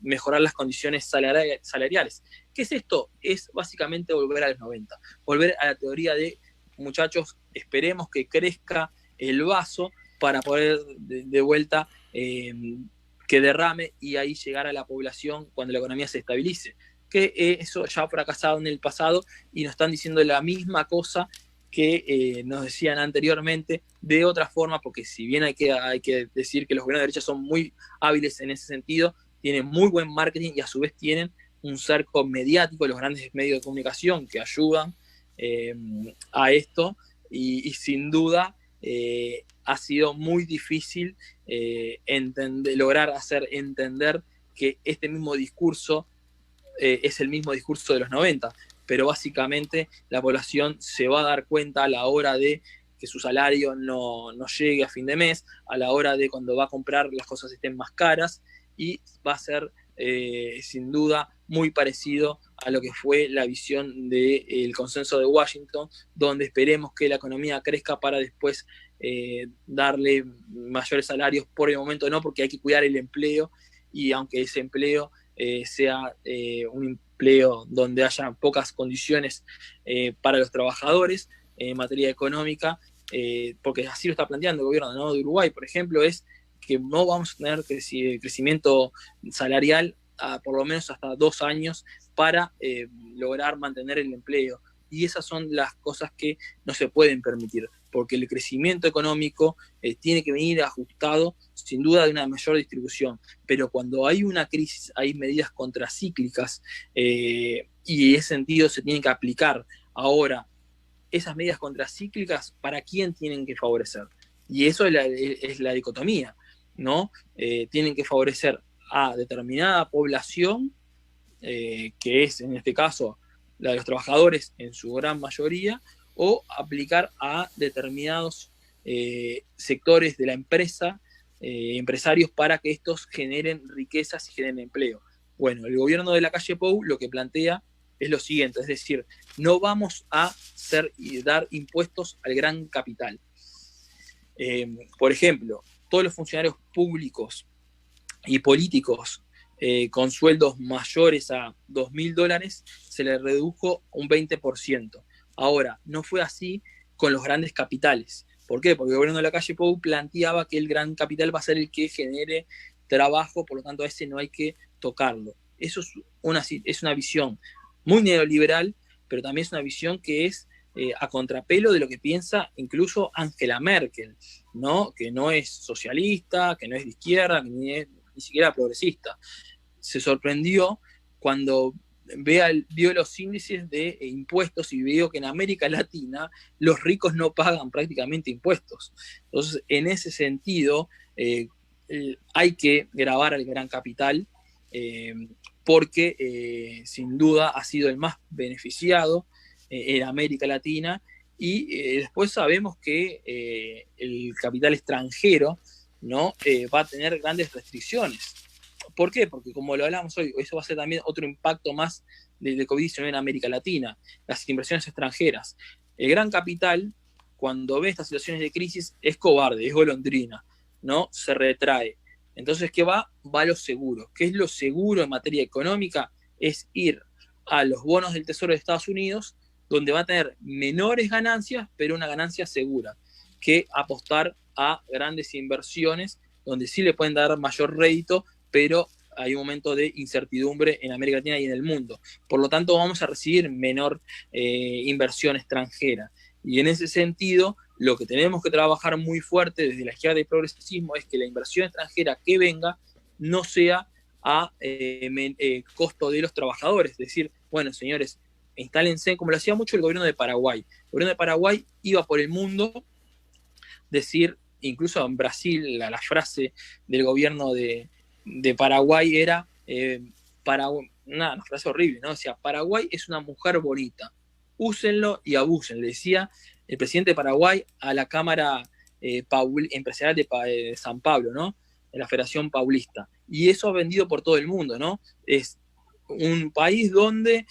mejorar las condiciones salariales. ¿Qué es esto? Es básicamente volver a los 90, volver a la teoría de, muchachos, esperemos que crezca el vaso para poder de vuelta que derrame y ahí llegar a la población cuando la economía se estabilice. Que eso ya ha fracasado en el pasado y nos están diciendo la misma cosa que nos decían anteriormente de otra forma, porque si bien hay que decir que los gobiernos de derecha son muy hábiles en ese sentido, tienen muy buen marketing y a su vez tienen un cerco mediático, los grandes medios de comunicación que ayudan a esto, y sin duda ha sido muy difícil lograr hacer entender que este mismo discurso es el mismo discurso de los 90, pero básicamente la población se va a dar cuenta a la hora de que su salario no llegue a fin de mes, a la hora de cuando va a comprar las cosas estén más caras, y va a ser sin duda muy parecido a lo que fue la visión del consenso de Washington, donde esperemos que la economía crezca para después darle mayores salarios. Por el momento no, porque hay que cuidar el empleo, y aunque ese empleo sea un empleo donde haya pocas condiciones para los trabajadores en materia económica, porque así lo está planteando el gobierno, ¿no?, de Uruguay, por ejemplo, es que no vamos a tener crecimiento salarial por lo menos hasta 2 años para lograr mantener el empleo. Y esas son las cosas que no se pueden permitir. porque el crecimiento económico tiene que venir ajustado, sin duda, de una mayor distribución. Pero cuando hay una crisis, hay medidas contracíclicas y en ese sentido se tienen que aplicar. Ahora, esas medidas contracíclicas, ¿para quién tienen que favorecer? Y eso es la dicotomía, ¿no? Tienen que favorecer a determinada población, que es en este caso la de los trabajadores en su gran mayoría, o aplicar a determinados sectores de la empresa, empresarios, para que estos generen riquezas y generen empleo. Bueno, el gobierno de Lacalle Pou lo que plantea es lo siguiente, es decir, no vamos a dar impuestos al gran capital. Por ejemplo, todos los funcionarios públicos y políticos con sueldos mayores a $2.000 se les redujo un 20%. Ahora, no fue así con los grandes capitales. ¿Por qué? Porque el gobierno de Lacalle Pou planteaba que el gran capital va a ser el que genere trabajo, por lo tanto a ese no hay que tocarlo. Eso es una visión muy neoliberal, pero también es una visión que es a contrapelo de lo que piensa incluso Angela Merkel, ¿no? Que no es socialista, que no es de izquierda, ni siquiera progresista. Se sorprendió cuando vio los índices de impuestos y vio que en América Latina los ricos no pagan prácticamente impuestos. Entonces, en ese sentido, hay que grabar al gran capital, porque sin duda ha sido el más beneficiado en América Latina, y después sabemos que el capital extranjero, ¿no? Va a tener grandes restricciones. ¿Por qué? Porque como lo hablamos hoy, eso va a ser también otro impacto más del COVID-19 en América Latina, las inversiones extranjeras. El gran capital, cuando ve estas situaciones de crisis, es cobarde, es golondrina, ¿no? Se retrae. Entonces, ¿qué va? Va a lo seguro. ¿Qué es lo seguro en materia económica? Es ir a los bonos del Tesoro de Estados Unidos, donde va a tener menores ganancias, pero una ganancia segura, que apostar a grandes inversiones, donde sí le pueden dar mayor rédito, pero hay un momento de incertidumbre en América Latina y en el mundo. Por lo tanto, vamos a recibir menor inversión extranjera. Y en ese sentido, lo que tenemos que trabajar muy fuerte desde la izquierda y progresismo es que la inversión extranjera que venga no sea a costo de los trabajadores. Es decir, bueno, señores, instálense, como lo hacía mucho el gobierno de Paraguay. El gobierno de Paraguay iba por el mundo, decir, incluso en Brasil, la frase del gobierno de Paraguay era una frase horrible, ¿no? Decía, Paraguay es una mujer bonita, úsenlo y abusen, le decía el presidente de Paraguay a la Cámara Empresarial de San Pablo, ¿no? En la Federación Paulista. Y eso ha vendido por todo el mundo, ¿no? Es un país donde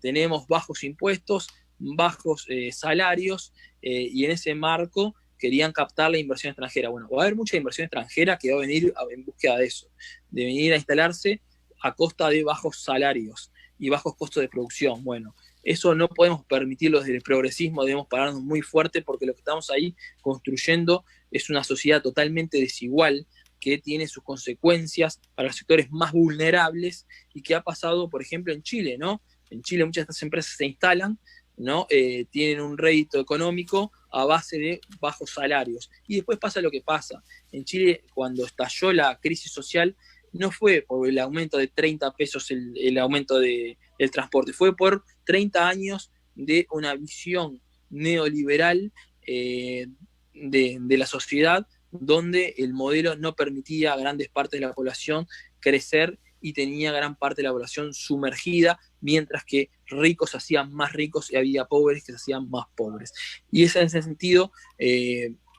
tenemos bajos impuestos, bajos salarios, y en ese marco querían captar la inversión extranjera. Bueno, va a haber mucha inversión extranjera que va a venir en búsqueda de eso, de venir a instalarse a costa de bajos salarios y bajos costos de producción. Bueno, eso no podemos permitirlo desde el progresismo, debemos pararnos muy fuerte, porque lo que estamos ahí construyendo es una sociedad totalmente desigual, que tiene sus consecuencias para los sectores más vulnerables, y que ha pasado, por ejemplo, en Chile, ¿no? En Chile muchas de estas empresas se instalan, ¿no? Tienen un rédito económico a base de bajos salarios. Y después pasa lo que pasa. En Chile, cuando estalló la crisis social, no fue por el aumento de 30 pesos el aumento del transporte, fue por 30 años de una visión neoliberal de la sociedad, donde el modelo no permitía a grandes partes de la población crecer y tenía gran parte de la población sumergida, mientras que ricos se hacían más ricos y había pobres que se hacían más pobres. Y en ese sentido,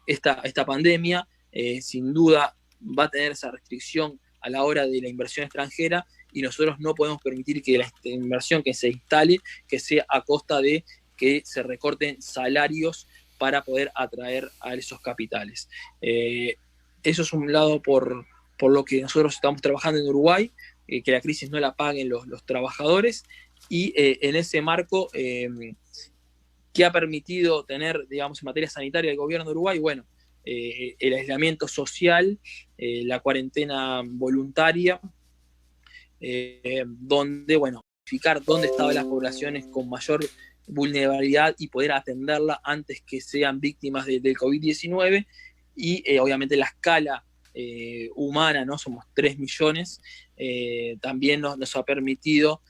esta pandemia sin duda va a tener esa restricción a la hora de la inversión extranjera, y nosotros no podemos permitir que la inversión que se instale, que sea a costa de que se recorten salarios para poder atraer a esos capitales. Eso es un lado por lo que nosotros estamos trabajando en Uruguay, que la crisis no la paguen los trabajadores, y en ese marco, ¿qué ha permitido tener, digamos, en materia sanitaria el gobierno de Uruguay? Bueno, el aislamiento social, la cuarentena voluntaria, donde, bueno, identificar dónde estaban las poblaciones con mayor vulnerabilidad y poder atenderla antes que sean víctimas del COVID-19 y obviamente la escala humana, ¿no? Somos 3 millones, también nos ha permitido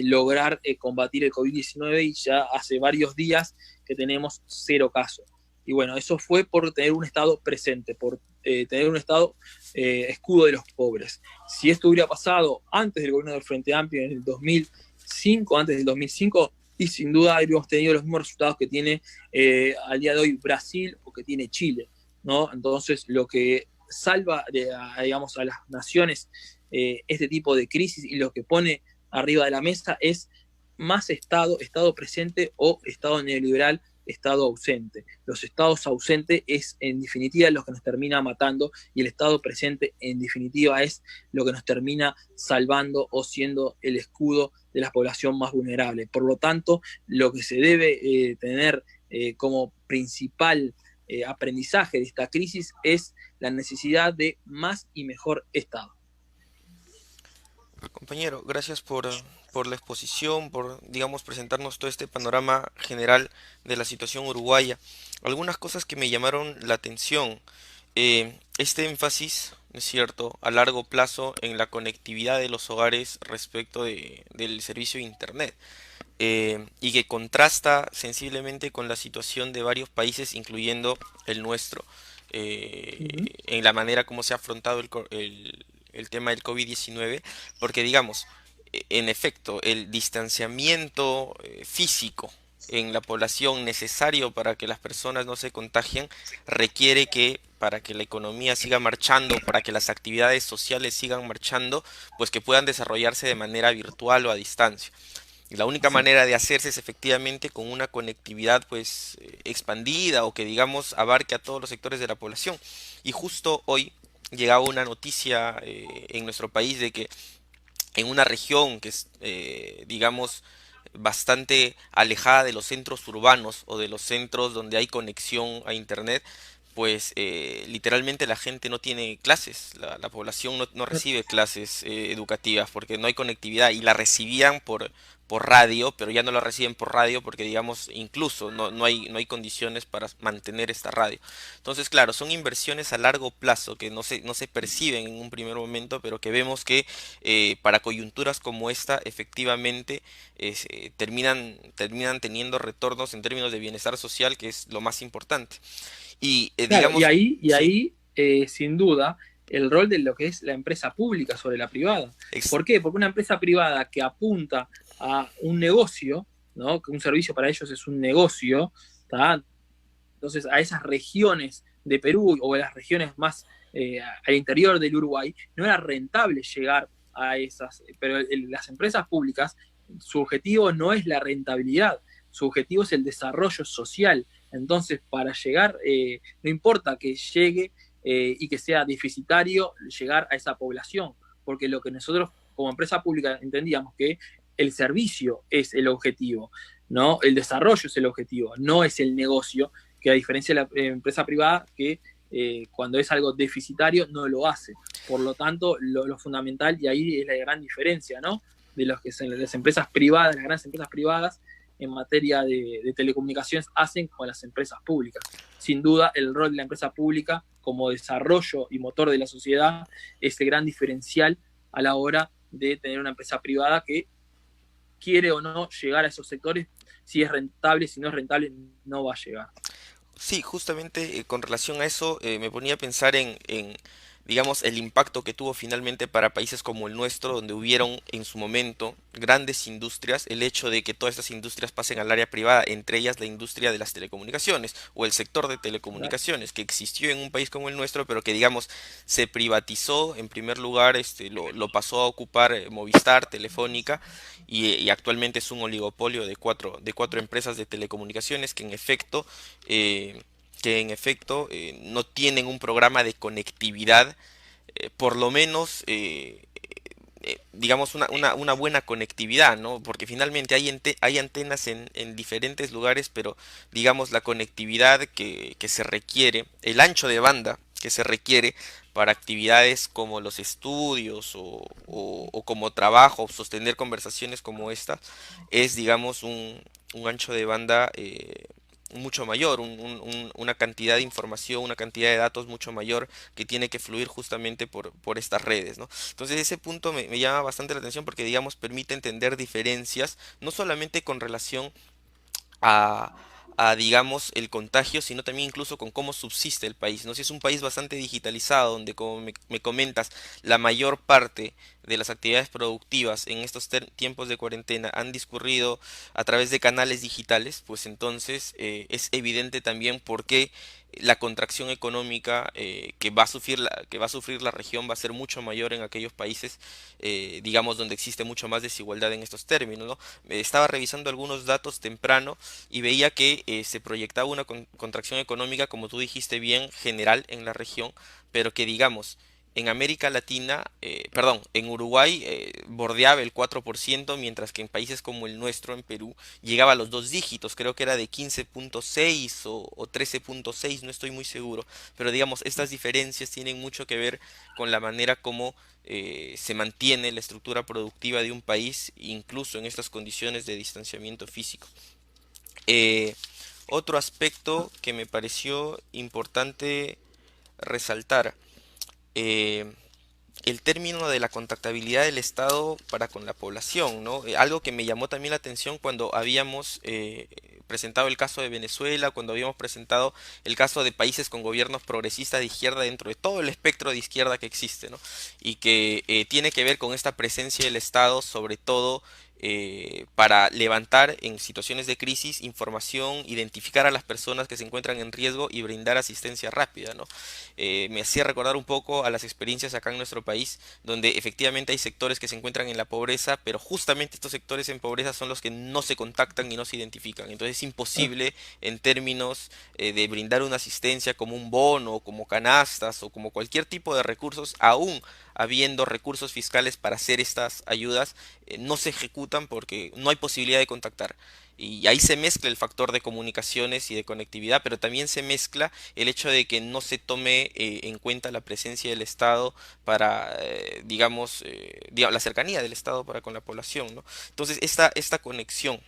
lograr combatir el COVID-19 y ya hace varios días que tenemos 0 casos. Y bueno, eso fue por tener un Estado presente, por tener un Estado escudo de los pobres. Si esto hubiera pasado antes del gobierno del Frente Amplio en el 2005, antes del 2005, y sin duda habríamos tenido los mismos resultados que tiene al día de hoy Brasil o que tiene Chile, ¿no? Entonces, lo que salva, digamos, a las naciones este tipo de crisis y lo que pone arriba de la mesa es más Estado, Estado presente o Estado neoliberal, Estado ausente. Los estados ausentes es en definitiva lo que nos termina matando y el Estado presente en definitiva es lo que nos termina salvando o siendo el escudo de la población más vulnerable. Por lo tanto, lo que se debe tener como principal aprendizaje de esta crisis es la necesidad de más y mejor Estado. Compañero, gracias por la exposición, por, digamos, presentarnos todo este panorama general de la situación uruguaya. Algunas cosas que me llamaron la atención. Este énfasis, ¿no es cierto?, a largo plazo en la conectividad de los hogares respecto del servicio de Internet. Y que contrasta sensiblemente con la situación de varios países, incluyendo el nuestro, Uh -huh. en la manera como se ha afrontado el tema del COVID-19, porque digamos, en efecto, el distanciamiento físico en la población necesario para que las personas no se contagien requiere que para que la economía siga marchando, para que las actividades sociales sigan marchando, pues que puedan desarrollarse de manera virtual o a distancia. Y la única Sí. manera de hacerse es efectivamente con una conectividad pues expandida o que digamos abarque a todos los sectores de la población. Y justo hoy llegaba una noticia en nuestro país de que en una región que es digamos bastante alejada de los centros urbanos o de los centros donde hay conexión a internet, pues literalmente la gente no tiene clases, la población no recibe clases educativas porque no hay conectividad y la recibían por radio, pero ya no la reciben por radio porque digamos incluso no hay condiciones para mantener esta radio. Entonces, claro, son inversiones a largo plazo que no se perciben en un primer momento, pero que vemos que para coyunturas como esta efectivamente terminan teniendo retornos en términos de bienestar social, que es lo más importante. Y Claro, y digamos, sí, ahí sin duda, el rol de lo que es la empresa pública sobre la privada. ex- ¿Por qué? Porque una empresa privada que apunta a un negocio, ¿no? Que un servicio para ellos es un negocio, ¿tá? Entonces a esas regiones de Perú o a las regiones más al interior del Uruguay, no era rentable llegar a esas, pero las empresas públicas, su objetivo no es la rentabilidad, su objetivo es el desarrollo social. Entonces, para llegar, no importa que llegue y que sea deficitario llegar a esa población, porque lo que nosotros como empresa pública entendíamos que el servicio es el objetivo, ¿no? El desarrollo es el objetivo, no es el negocio, que a diferencia de la empresa privada, que cuando es algo deficitario no lo hace. Por lo tanto, lo fundamental, y ahí es la gran diferencia, ¿no? De los que son las empresas privadas, las grandes empresas privadas, en materia de telecomunicaciones hacen con las empresas públicas. Sin duda, el rol de la empresa pública como desarrollo y motor de la sociedad es el gran diferencial a la hora de tener una empresa privada que quiere o no llegar a esos sectores, si es rentable, si no es rentable, no va a llegar. sí, justamente con relación a eso me ponía a pensar digamos, el impacto que tuvo finalmente para países como el nuestro, donde hubieron en su momento grandes industrias, el hecho de que todas estas industrias pasen al área privada, entre ellas la industria de las telecomunicaciones o el sector de telecomunicaciones, que existió en un país como el nuestro, pero que, digamos, se privatizó en primer lugar, lo pasó a ocupar Movistar, Telefónica, y actualmente es un oligopolio de cuatro empresas de telecomunicaciones que en efecto no tienen un programa de conectividad, por lo menos, digamos, una buena conectividad, ¿no? Porque finalmente hay antenas en diferentes lugares, pero digamos la conectividad que se requiere, el ancho de banda que se requiere para actividades como los estudios o como trabajo, sostener conversaciones como esta, es, digamos, un ancho de banda mucho mayor, una cantidad de información, una cantidad de datos mucho mayor que tiene que fluir justamente por estas redes, ¿no? Entonces ese punto me llama bastante la atención porque, digamos, permite entender diferencias, no solamente con relación a, digamos, el contagio, sino también incluso con cómo subsiste el país, ¿no? Si es un país bastante digitalizado, donde, como me comentas, la mayor parte de las actividades productivas en estos tiempos de cuarentena han discurrido a través de canales digitales, pues entonces es evidente también por qué la contracción económica que va a sufrir la región va a ser mucho mayor en aquellos países, digamos, donde existe mucho más desigualdad en estos términos, ¿no? Estaba revisando algunos datos temprano y veía que se proyectaba una contracción económica, como tú dijiste bien, general en la región, pero que, digamos, en América Latina, perdón, en Uruguay bordeaba el 4%, mientras que en países como el nuestro, en Perú, llegaba a los dos dígitos, creo que era de 15.6 o 13.6, no estoy muy seguro, pero digamos, estas diferencias tienen mucho que ver con la manera como se mantiene la estructura productiva de un país, incluso en estas condiciones de distanciamiento físico. Eh, Otro aspecto que me pareció importante resaltar, eh, el término de la contactabilidad del Estado para con la población, ¿no? Algo que me llamó también la atención cuando habíamos presentado el caso de Venezuela, cuando habíamos presentado el caso de países con gobiernos progresistas de izquierda dentro de todo el espectro de izquierda que existe, ¿no? Y que tiene que ver con esta presencia del Estado, sobre todo para levantar en situaciones de crisis información, identificar a las personas que se encuentran en riesgo y brindar asistencia rápida, ¿no? Me hacía recordar un poco a las experiencias acá en nuestro país, donde efectivamente hay sectores que se encuentran en la pobreza, pero justamente estos sectores en pobreza son los que no se contactan y no se identifican. Entonces es imposible en términos de brindar una asistencia como un bono, como canastas o como cualquier tipo de recursos, aún habiendo recursos fiscales para hacer estas ayudas, no se ejecutan porque no hay posibilidad de contactar. Y ahí se mezcla el factor de comunicaciones y de conectividad, pero también se mezcla el hecho de que no se tome en cuenta la presencia del Estado para, digamos, la cercanía del Estado para con la población, ¿no? Entonces, esta conexión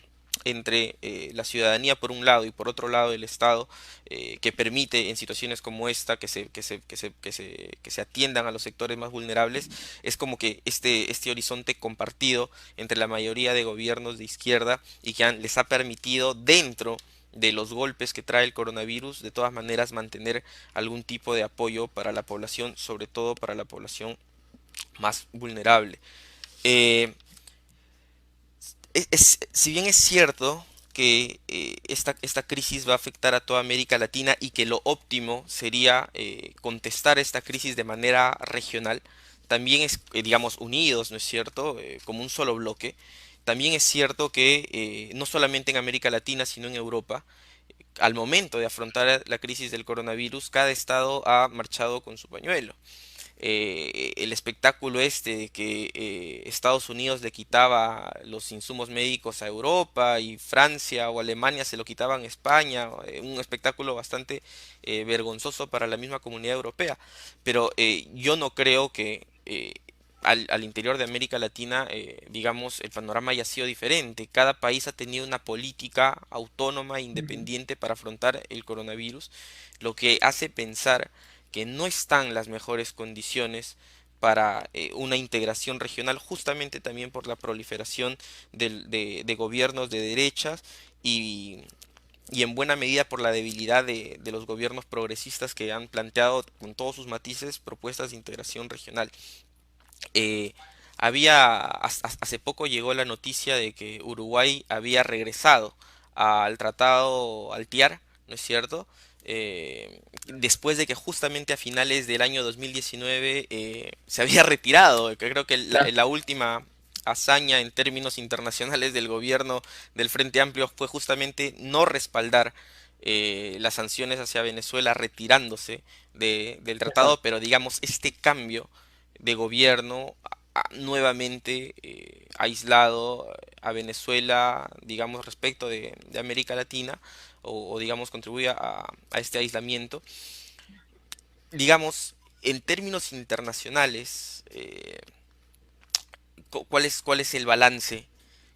entre la ciudadanía por un lado y por otro lado el Estado, que permite en situaciones como esta que se atiendan a los sectores más vulnerables, es como que este horizonte compartido entre la mayoría de gobiernos de izquierda y que les ha permitido dentro de los golpes que trae el coronavirus, de todas maneras mantener algún tipo de apoyo para la población, sobre todo para la población más vulnerable. Eh, si bien es cierto que esta crisis va a afectar a toda América Latina y que lo óptimo sería contestar esta crisis de manera regional, también es, digamos, unidos, ¿no es cierto? Como un solo bloque. También es cierto que no solamente en América Latina, sino en Europa, al momento de afrontar la crisis del coronavirus, cada estado ha marchado con su pañuelo. El espectáculo este de que Estados Unidos le quitaba los insumos médicos a Europa y Francia o Alemania se lo quitaban a España, un espectáculo bastante vergonzoso para la misma comunidad europea. Pero yo no creo que al interior de América Latina, digamos, el panorama haya sido diferente. Cada país ha tenido una política autónoma e independiente para afrontar el coronavirus, lo que hace pensar que no están las mejores condiciones para una integración regional, justamente también por la proliferación de gobiernos de derechas y, y en buena medida por la debilidad de los gobiernos progresistas que han planteado con todos sus matices propuestas de integración regional. Eh, hace poco llegó la noticia de que Uruguay había regresado al tratado Altiar, ¿no es cierto? Después de que justamente a finales del año 2019 se había retirado, que creo que Claro. la última hazaña en términos internacionales del gobierno del Frente Amplio fue justamente no respaldar las sanciones hacia Venezuela retirándose del tratado, pero digamos este cambio de gobierno nuevamente aislado a Venezuela, digamos, respecto de América Latina, o, digamos contribuye a este aislamiento. digamos, en términos internacionales, cuál es el balance?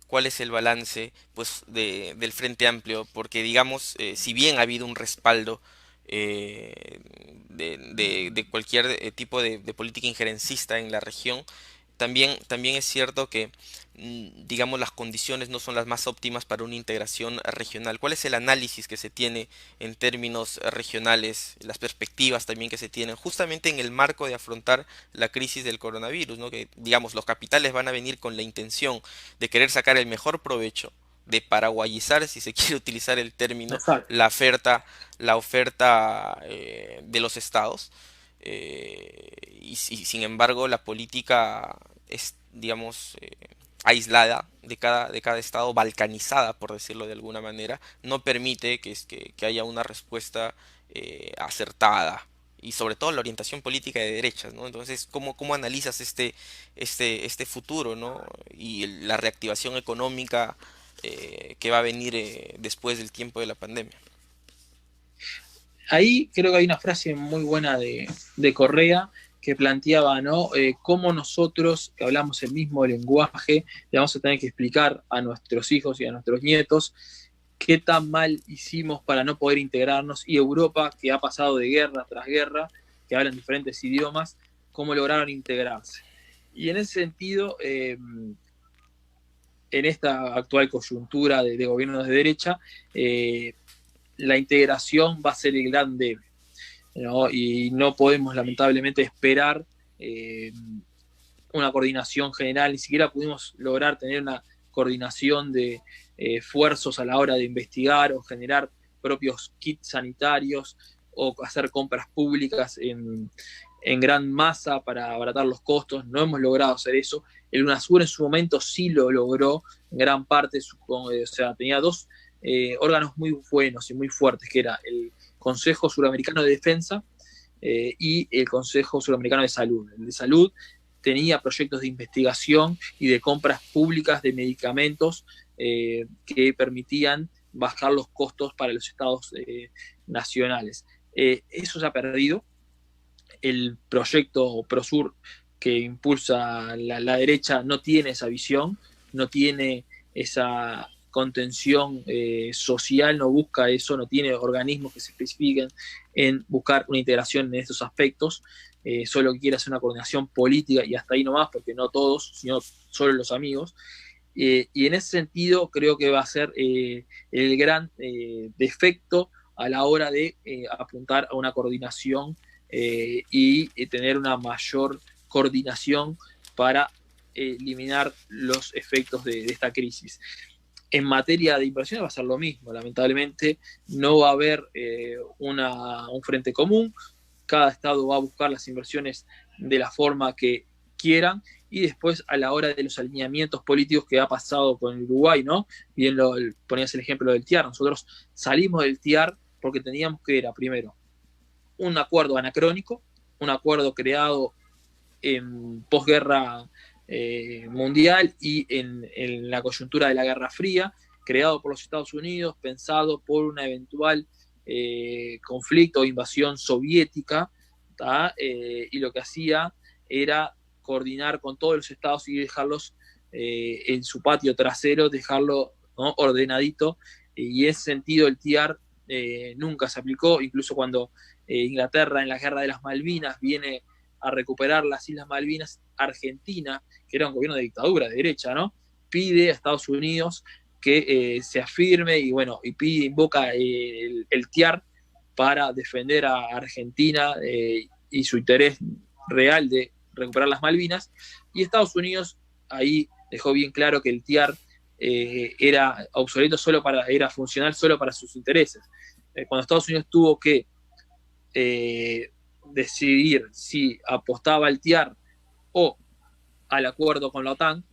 ¿Cuál es el balance pues del Frente Amplio? Porque digamos, si bien ha habido un respaldo de cualquier tipo de política injerencista en la región, también es cierto que, digamos, las condiciones no son las más óptimas para una integración regional. ¿Cuál es el análisis que se tiene en términos regionales, las perspectivas también que se tienen, justamente en el marco de afrontar la crisis del coronavirus, ¿no? Que, digamos, los capitales van a venir con la intención de querer sacar el mejor provecho, de paraguayizar, si se quiere utilizar el término, Exacto. la oferta de los estados, y sin embargo la política es, digamos, aislada de cada estado, balcanizada, por decirlo de alguna manera, no permite que haya una respuesta acertada. Y sobre todo la orientación política de derechas, ¿no? Entonces, ¿cómo analizas este futuro, ¿no? Y la reactivación económica que va a venir después del tiempo de la pandemia? Ahí creo que hay una frase muy buena de Correa que planteaba, ¿no? Cómo nosotros, que hablamos el mismo lenguaje, le vamos a tener que explicar a nuestros hijos y a nuestros nietos qué tan mal hicimos para no poder integrarnos, y Europa, que ha pasado de guerra tras guerra, que hablan diferentes idiomas, cómo lograron integrarse. Y en ese sentido, en esta actual coyuntura de gobiernos de derecha, la integración va a ser el gran debe, ¿no? Y no podemos lamentablemente esperar una coordinación general, ni siquiera pudimos lograr tener una coordinación de esfuerzos a la hora de investigar o generar propios kits sanitarios o hacer compras públicas en gran masa para abaratar los costos. No hemos logrado hacer eso. El UNASUR en su momento sí lo logró en gran parte, o sea, tenía dos órganos muy buenos y muy fuertes, que era el Consejo Suramericano de Defensa y el Consejo Suramericano de Salud. El de Salud tenía proyectos de investigación y de compras públicas de medicamentos que permitían bajar los costos para los estados nacionales. Eso se ha perdido. El proyecto ProSur que impulsa la derecha no tiene esa visión, no tiene esa contención social, no busca eso, no tiene organismos que se especifiquen en buscar una integración en estos aspectos, solo quiere hacer una coordinación política y hasta ahí nomás, porque no todos, sino solo los amigos. Y en ese sentido creo que va a ser el gran defecto a la hora de apuntar a una coordinación y tener una mayor coordinación para eliminar los efectos de esta crisis. En materia de inversiones va a ser lo mismo, lamentablemente no va a haber un frente común, cada estado va a buscar las inversiones de la forma que quieran, y después a la hora de los alineamientos políticos que ha pasado con Uruguay, ¿no? Bien ponías el ejemplo del TIAR, nosotros salimos del TIAR porque teníamos que era primero un acuerdo anacrónico, un acuerdo creado en posguerra mundial y en la coyuntura de la Guerra Fría, creado por los Estados Unidos, pensado por una eventual conflicto o invasión soviética, y lo que hacía era coordinar con todos los estados y dejarlos en su patio trasero, dejarlo, ¿no?, ordenadito, y en ese sentido el TIAR nunca se aplicó, incluso cuando Inglaterra en la guerra de las Malvinas viene a recuperar las Islas Malvinas, Argentina, que era un gobierno de dictadura, de derecha, ¿no?, pide a Estados Unidos que se afirme y bueno, y pide, invoca el TIAR para defender a Argentina y su interés real de recuperar las Malvinas, y Estados Unidos ahí dejó bien claro que el TIAR era obsoleto, era funcional solo para sus intereses. Cuando Estados Unidos tuvo que decidir si apostaba al TIAR o al acuerdo con la OTAN,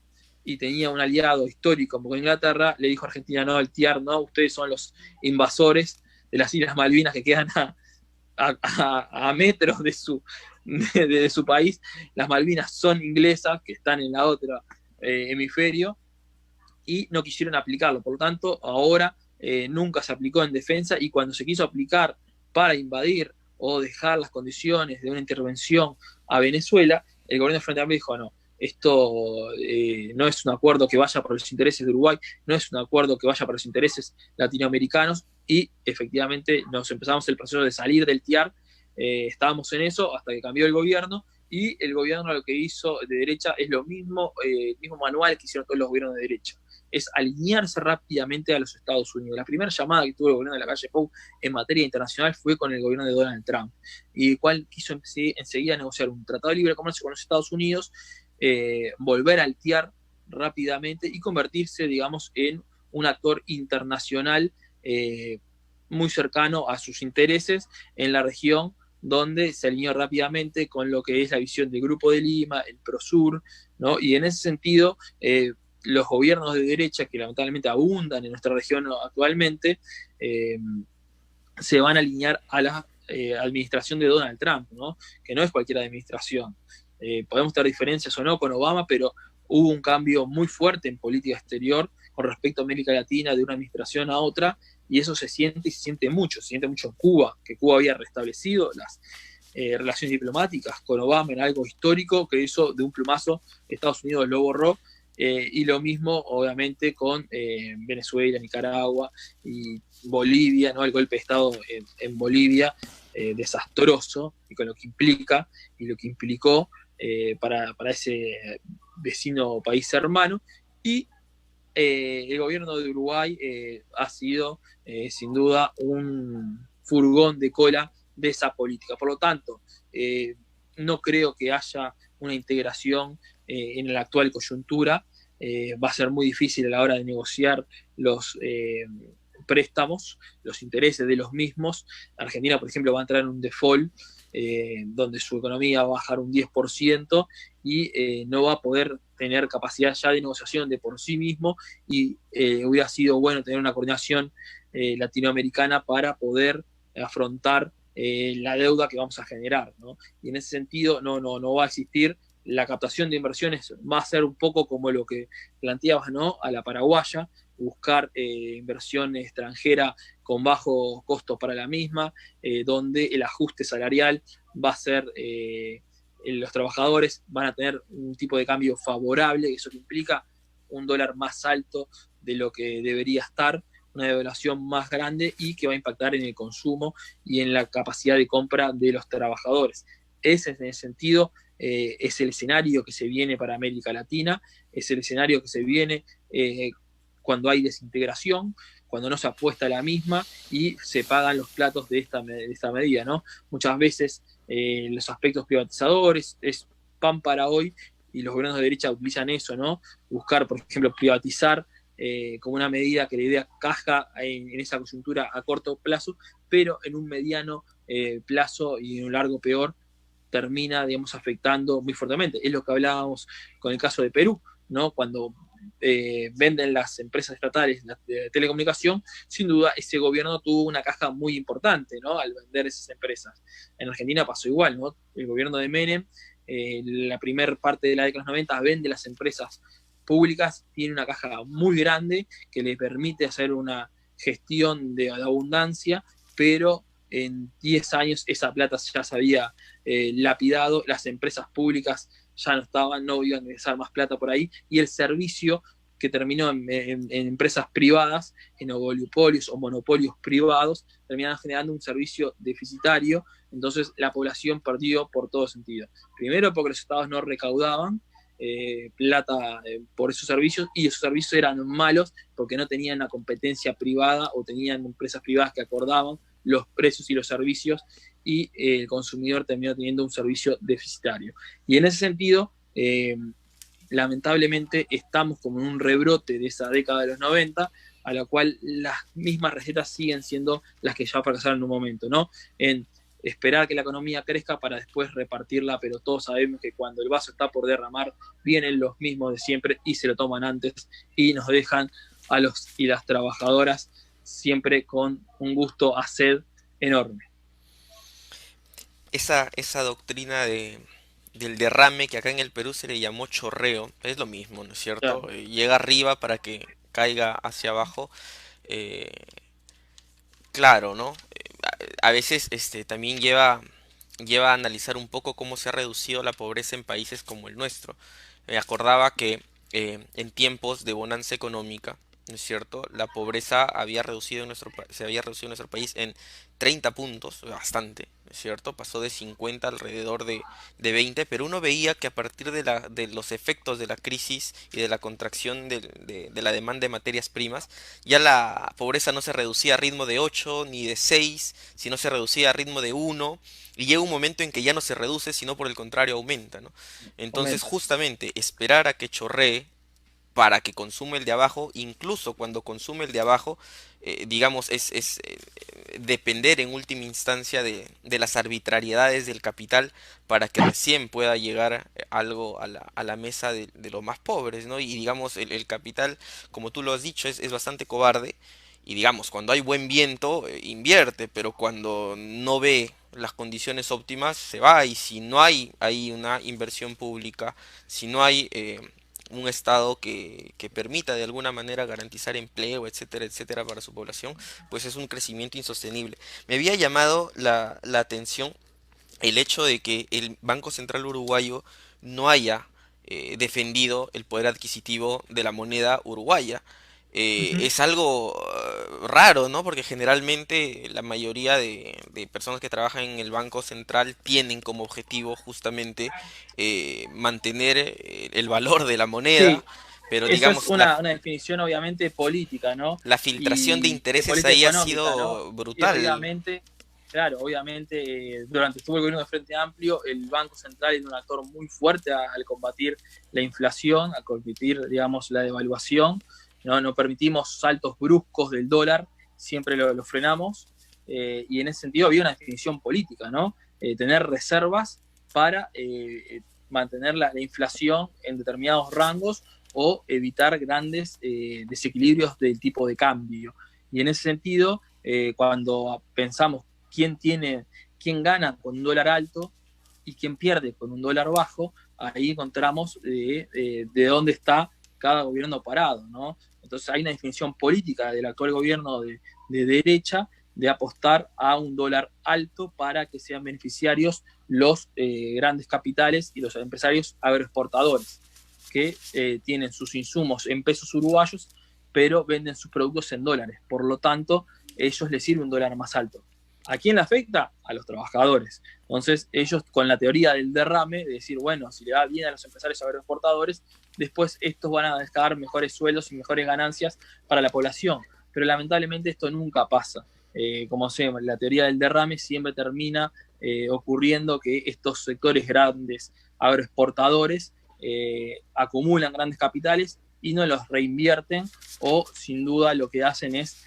y tenía un aliado histórico como Inglaterra, le dijo a Argentina: no, el TIAR no, ustedes son los invasores de las Islas Malvinas que quedan a metros de su país. Las Malvinas son inglesas, que están en la otra hemisferio, y no quisieron aplicarlo. Por lo tanto, ahora nunca se aplicó en defensa, y cuando se quiso aplicar para invadir o dejar las condiciones de una intervención a Venezuela, el gobierno de Frente Amplio dijo no. Esto no es un acuerdo que vaya por los intereses de Uruguay, no es un acuerdo que vaya por los intereses latinoamericanos y efectivamente nos empezamos el proceso de salir del TIAR, estábamos en eso hasta que cambió el gobierno y el gobierno lo que hizo de derecha es lo mismo, el mismo manual que hicieron todos los gobiernos de derecha, es alinearse rápidamente a los Estados Unidos. La primera llamada que tuvo el gobierno de la calle Pou en materia internacional fue con el gobierno de Donald Trump, y el cual quiso enseguida negociar un tratado de libre comercio con los Estados Unidos, volver a altear rápidamente y convertirse, digamos, en un actor internacional muy cercano a sus intereses en la región, donde se alineó rápidamente con lo que es la visión del Grupo de Lima, el Prosur, ¿no? Y en ese sentido, los gobiernos de derecha, que lamentablemente abundan en nuestra región actualmente, se van a alinear a la administración de Donald Trump, ¿no? Que no es cualquier administración. Podemos tener diferencias o no con Obama, pero hubo un cambio muy fuerte en política exterior con respecto a América Latina de una administración a otra, y eso se siente y se siente mucho en Cuba, que Cuba había restablecido las relaciones diplomáticas con Obama en algo histórico que hizo de un plumazo, Estados Unidos lo borró, y lo mismo obviamente con Venezuela, Nicaragua y Bolivia, ¿no? El golpe de Estado en Bolivia, desastroso, y con lo que implica y lo que implicó para ese vecino país hermano. Y el gobierno de Uruguay ha sido sin duda un furgón de cola de esa política. Por lo tanto, no creo que haya una integración en la actual coyuntura. Va a ser muy difícil a la hora de negociar los préstamos, los intereses de los mismos. Argentina, por ejemplo, va a entrar en un default donde su economía va a bajar un 10% y no va a poder tener capacidad ya de negociación de por sí mismo, y hubiera sido bueno tener una coordinación latinoamericana para poder afrontar la deuda que vamos a generar, ¿no? Y en ese sentido no va a existir la captación de inversiones, va a ser un poco como lo que planteabas, ¿no? A la paraguaya, buscar inversión extranjera con bajos costos para la misma, donde el ajuste salarial va a ser, los trabajadores van a tener un tipo de cambio favorable, eso que implica un dólar más alto de lo que debería estar, una devaluación más grande y que va a impactar en el consumo y en la capacidad de compra de los trabajadores. Ese, en ese sentido, es el escenario que se viene para América Latina, es el escenario que se viene cuando hay desintegración, cuando no se apuesta a la misma y se pagan los platos de esta medida, ¿no? Muchas veces los aspectos privatizadores es pan para hoy, y los gobiernos de derecha utilizan eso, ¿no? Buscar, por ejemplo, privatizar como una medida que le dé caja en esa coyuntura a corto plazo, pero en un mediano plazo y en un largo peor termina, digamos, afectando muy fuertemente. Es lo que hablábamos con el caso de Perú, ¿no? Cuando venden las empresas estatales de telecomunicación, sin duda ese gobierno tuvo una caja muy importante, ¿no? Al vender esas empresas. En Argentina pasó igual, ¿no? El gobierno de Menem, la primera parte de la década de los 90, vende las empresas públicas, tiene una caja muy grande que le permite hacer una gestión de abundancia, pero en 10 años esa plata ya se había lapidado, las empresas públicas ya no estaban, no iban a ingresar más plata por ahí, y el servicio que terminó en empresas privadas, en oligopolios o monopolios privados, terminaron generando un servicio deficitario, entonces la población perdió por todo sentido. Primero porque los estados no recaudaban plata por esos servicios, y esos servicios eran malos porque no tenían una competencia privada o tenían empresas privadas que acordaban los precios y los servicios, y el consumidor terminó teniendo un servicio deficitario. Y en ese sentido, lamentablemente estamos como en un rebrote de esa década de los 90, a la cual las mismas recetas siguen siendo las que ya fracasaron en un momento, ¿no? En esperar que la economía crezca para después repartirla, pero todos sabemos que cuando el vaso está por derramar, vienen los mismos de siempre y se lo toman antes y nos dejan a los y las trabajadoras siempre con un gusto a sed enorme. Esa doctrina del derrame que acá en el Perú se le llamó chorreo, es lo mismo, ¿no es Claro. cierto? Llega arriba para que caiga hacia abajo. eh, claro, ¿no? a veces también lleva a analizar un poco cómo se ha reducido la pobreza en países como el nuestro. Me acordaba que en tiempos de bonanza económica, ¿no es cierto? La pobreza se había reducido en nuestro país en 30 puntos, bastante, ¿no es cierto? Pasó de 50 alrededor de 20, pero uno veía que a partir de los efectos de la crisis y de la contracción de la demanda de materias primas, ya la pobreza no se reducía a ritmo de 8 ni de 6, sino se reducía a ritmo de 1, y llega un momento en que ya no se reduce, sino por el contrario aumenta, ¿no? Entonces, Aumenta. justamente esperar a que chorree para que consume el de abajo, incluso cuando consume el de abajo, digamos, es depender en última instancia de las arbitrariedades del capital para que recién pueda llegar algo a la mesa de los más pobres, ¿no? Y digamos, el capital, como tú lo has dicho, es bastante cobarde. Y digamos, cuando hay buen viento, invierte, pero cuando no ve las condiciones óptimas, se va. Y si no hay una inversión pública, si no hay un Estado que permita de alguna manera garantizar empleo, etcétera, etcétera, para su población, pues es un crecimiento insostenible. Me había llamado la atención el hecho de que el Banco Central Uruguayo no haya defendido el poder adquisitivo de la moneda uruguaya. Ujú. Es algo raro, ¿no? Porque generalmente la mayoría de personas que trabajan en el Banco Central tienen como objetivo justamente mantener el valor de la moneda, Sí, pero eso es digamos, una definición obviamente política, ¿no? la filtración de Y de intereses política ahí ha económica, ¿no? sido Y brutal. obviamente, claro, obviamente durante estuvo el gobierno de Frente Amplio, el Banco Central es un actor muy fuerte al combatir la inflación, a combatir, digamos, la devaluación, ¿no? No permitimos saltos bruscos del dólar, siempre lo frenamos, y en ese sentido había una definición política, ¿no? Tener reservas para mantener la inflación en determinados rangos o evitar grandes desequilibrios del tipo de cambio. Y en ese sentido, cuando pensamos quién gana con un dólar alto y quién pierde con un dólar bajo, ahí encontramos de dónde está cada gobierno parado, ¿no? Entonces hay una definición política del actual gobierno de derecha de apostar a un dólar alto para que sean beneficiarios los grandes capitales y los empresarios agroexportadores que tienen sus insumos en pesos uruguayos, pero venden sus productos en dólares. Por lo tanto, ellos les sirve un dólar más alto. ¿A quién le afecta? A los trabajadores. Entonces, ellos con la teoría del derrame, de decir, bueno, si le va bien a los empresarios agroexportadores, después estos van a dejar mejores sueldos y mejores ganancias para la población. Pero lamentablemente esto nunca pasa. Como sé, la teoría del derrame siempre termina ocurriendo que estos sectores grandes agroexportadores acumulan grandes capitales y no los reinvierten o sin duda lo que hacen es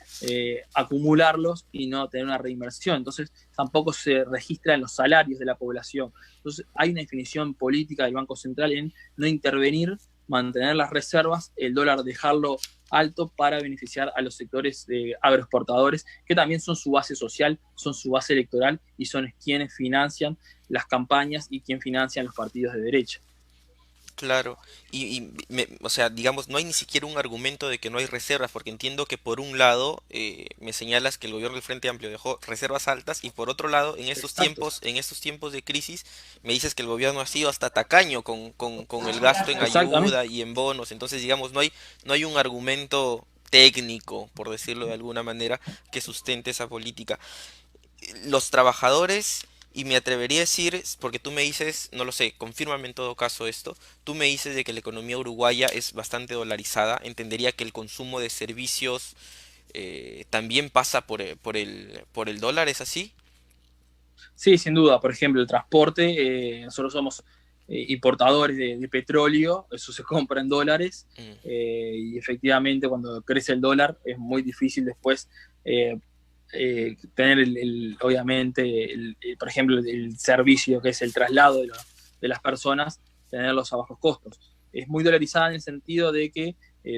acumularlos y no tener una reinversión. Entonces tampoco se registran los salarios de la población. Entonces hay una definición política del Banco Central en no intervenir, mantener las reservas, el dólar dejarlo alto para beneficiar a los sectores agroexportadores, que también son su base social, son su base electoral y son quienes financian las campañas y quienes financian los partidos de derecha. Claro, o sea, digamos, no hay ni siquiera un argumento de que no hay reservas, porque entiendo que por un lado me señalas que el gobierno del Frente Amplio dejó reservas altas y por otro lado, Exacto. en estos tiempos de crisis, me dices que el gobierno ha sido hasta tacaño con el gasto en Exactamente. ayuda y en bonos, entonces, digamos, no hay un argumento técnico, por decirlo de alguna manera, que sustente esa política. Los trabajadores, y me atrevería a decir, porque tú me dices, no lo sé, confírmame en todo caso esto, tú me dices de que la economía uruguaya es bastante dolarizada, entendería que el consumo de servicios también pasa por el dólar, ¿es así? Sí, sin duda. Por ejemplo, el transporte, nosotros somos importadores de petróleo, eso se compra en dólares, Mm, y efectivamente cuando crece el dólar es muy difícil después eh, tener, obviamente, por ejemplo, el servicio que es el traslado de las personas, tenerlos a bajos costos. Es muy dolarizada en el sentido de que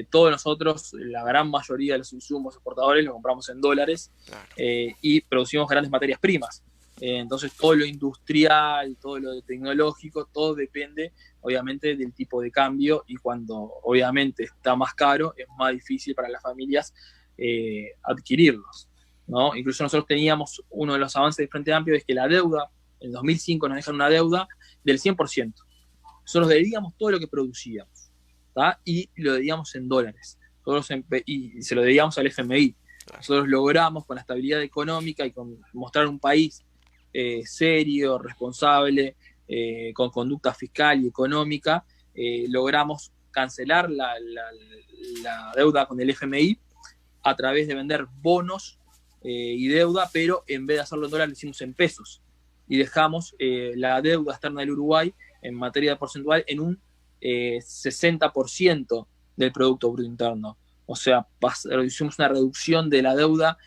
todos nosotros, la gran mayoría de los insumos exportadores, los compramos en dólares claro. y producimos grandes materias primas. Entonces todo lo industrial, todo lo tecnológico, todo depende obviamente del tipo de cambio y cuando obviamente está más caro es más difícil para las familias adquirirlos. ¿no? Incluso nosotros teníamos uno de los avances del Frente Amplio, es que la deuda, en 2005 nos dejan una deuda del 100%. Nosotros debíamos todo lo que producíamos, ¿tá? Y lo debíamos en dólares. Y se lo debíamos al FMI. Nosotros logramos, con la estabilidad económica y con mostrar un país serio, responsable, con conducta fiscal y económica, logramos cancelar la deuda con el FMI a través de vender bonos y deuda, pero en vez de hacerlo en dólares, lo hicimos en pesos. Y dejamos la deuda externa del Uruguay en materia porcentual en un 60% del Producto Bruto Interno. O sea, hicimos una reducción de la deuda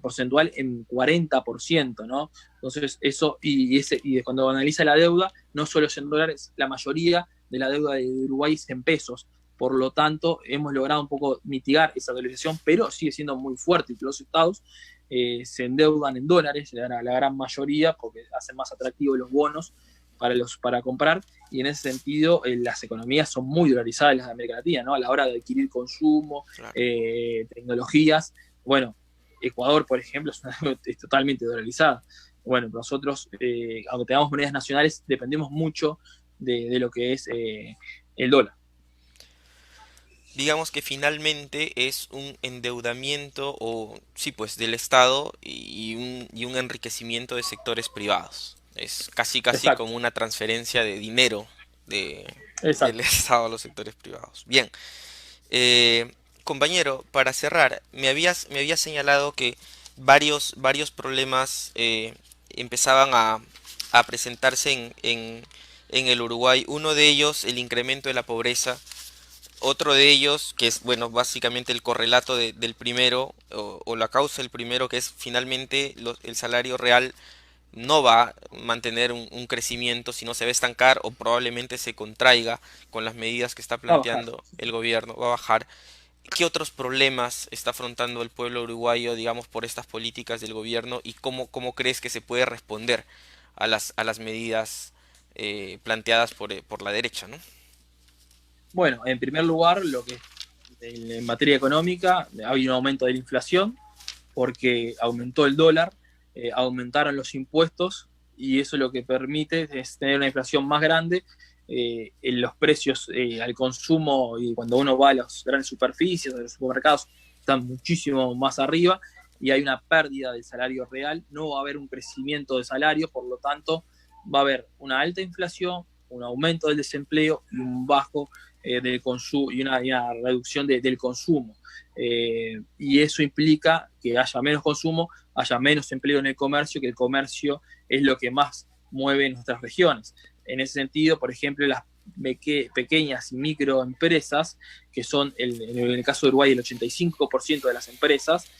porcentual en 40%, ¿no? Entonces, eso, y cuando analiza la deuda, no solo es en dólares, la mayoría de la deuda de Uruguay es en pesos. Por lo tanto, hemos logrado un poco mitigar esa dolarización, pero sigue siendo muy fuerte y los estados se endeudan en dólares, la gran mayoría, porque hacen más atractivos los bonos para comprar, y en ese sentido las economías son muy dolarizadas las de América Latina, ¿no? A la hora de adquirir consumo, claro. Tecnologías. Bueno, Ecuador, por ejemplo, es totalmente dolarizada. Bueno, nosotros, aunque tengamos monedas nacionales, dependemos mucho de lo que es el dólar. Digamos que finalmente es un endeudamiento o sí pues del Estado y un enriquecimiento de sectores privados. Es casi Exacto. como una transferencia de dinero del Estado a los sectores privados. Bien, compañero, para cerrar, me habías señalado que varios problemas empezaban a presentarse en el Uruguay. Uno de ellos, el incremento de la pobreza. Otro de ellos, que es, bueno, básicamente el correlato del primero, o la causa del primero, que es finalmente el salario real no va a mantener un crecimiento, sino se va a estancar o probablemente se contraiga con las medidas que está planteando el gobierno, va a bajar. ¿Qué otros problemas está afrontando el pueblo uruguayo, digamos, por estas políticas del gobierno y cómo crees que se puede responder a las medidas planteadas por la derecha, ¿no? Bueno, en primer lugar, lo que en materia económica, ha habido un aumento de la inflación porque aumentó el dólar, aumentaron los impuestos y eso lo que permite es tener una inflación más grande en los precios al consumo, y cuando uno va a las grandes superficies, a los supermercados, están muchísimo más arriba y hay una pérdida del salario real, no va a haber un crecimiento de salario, por lo tanto va a haber una alta inflación, un aumento del desempleo y un bajo del consumo y una reducción del consumo. Y eso implica que haya menos consumo, haya menos empleo en el comercio, que el comercio es lo que más mueve nuestras regiones. En ese sentido, por ejemplo, las pequeñas y microempresas, que son en el caso de Uruguay el 85% de las empresas,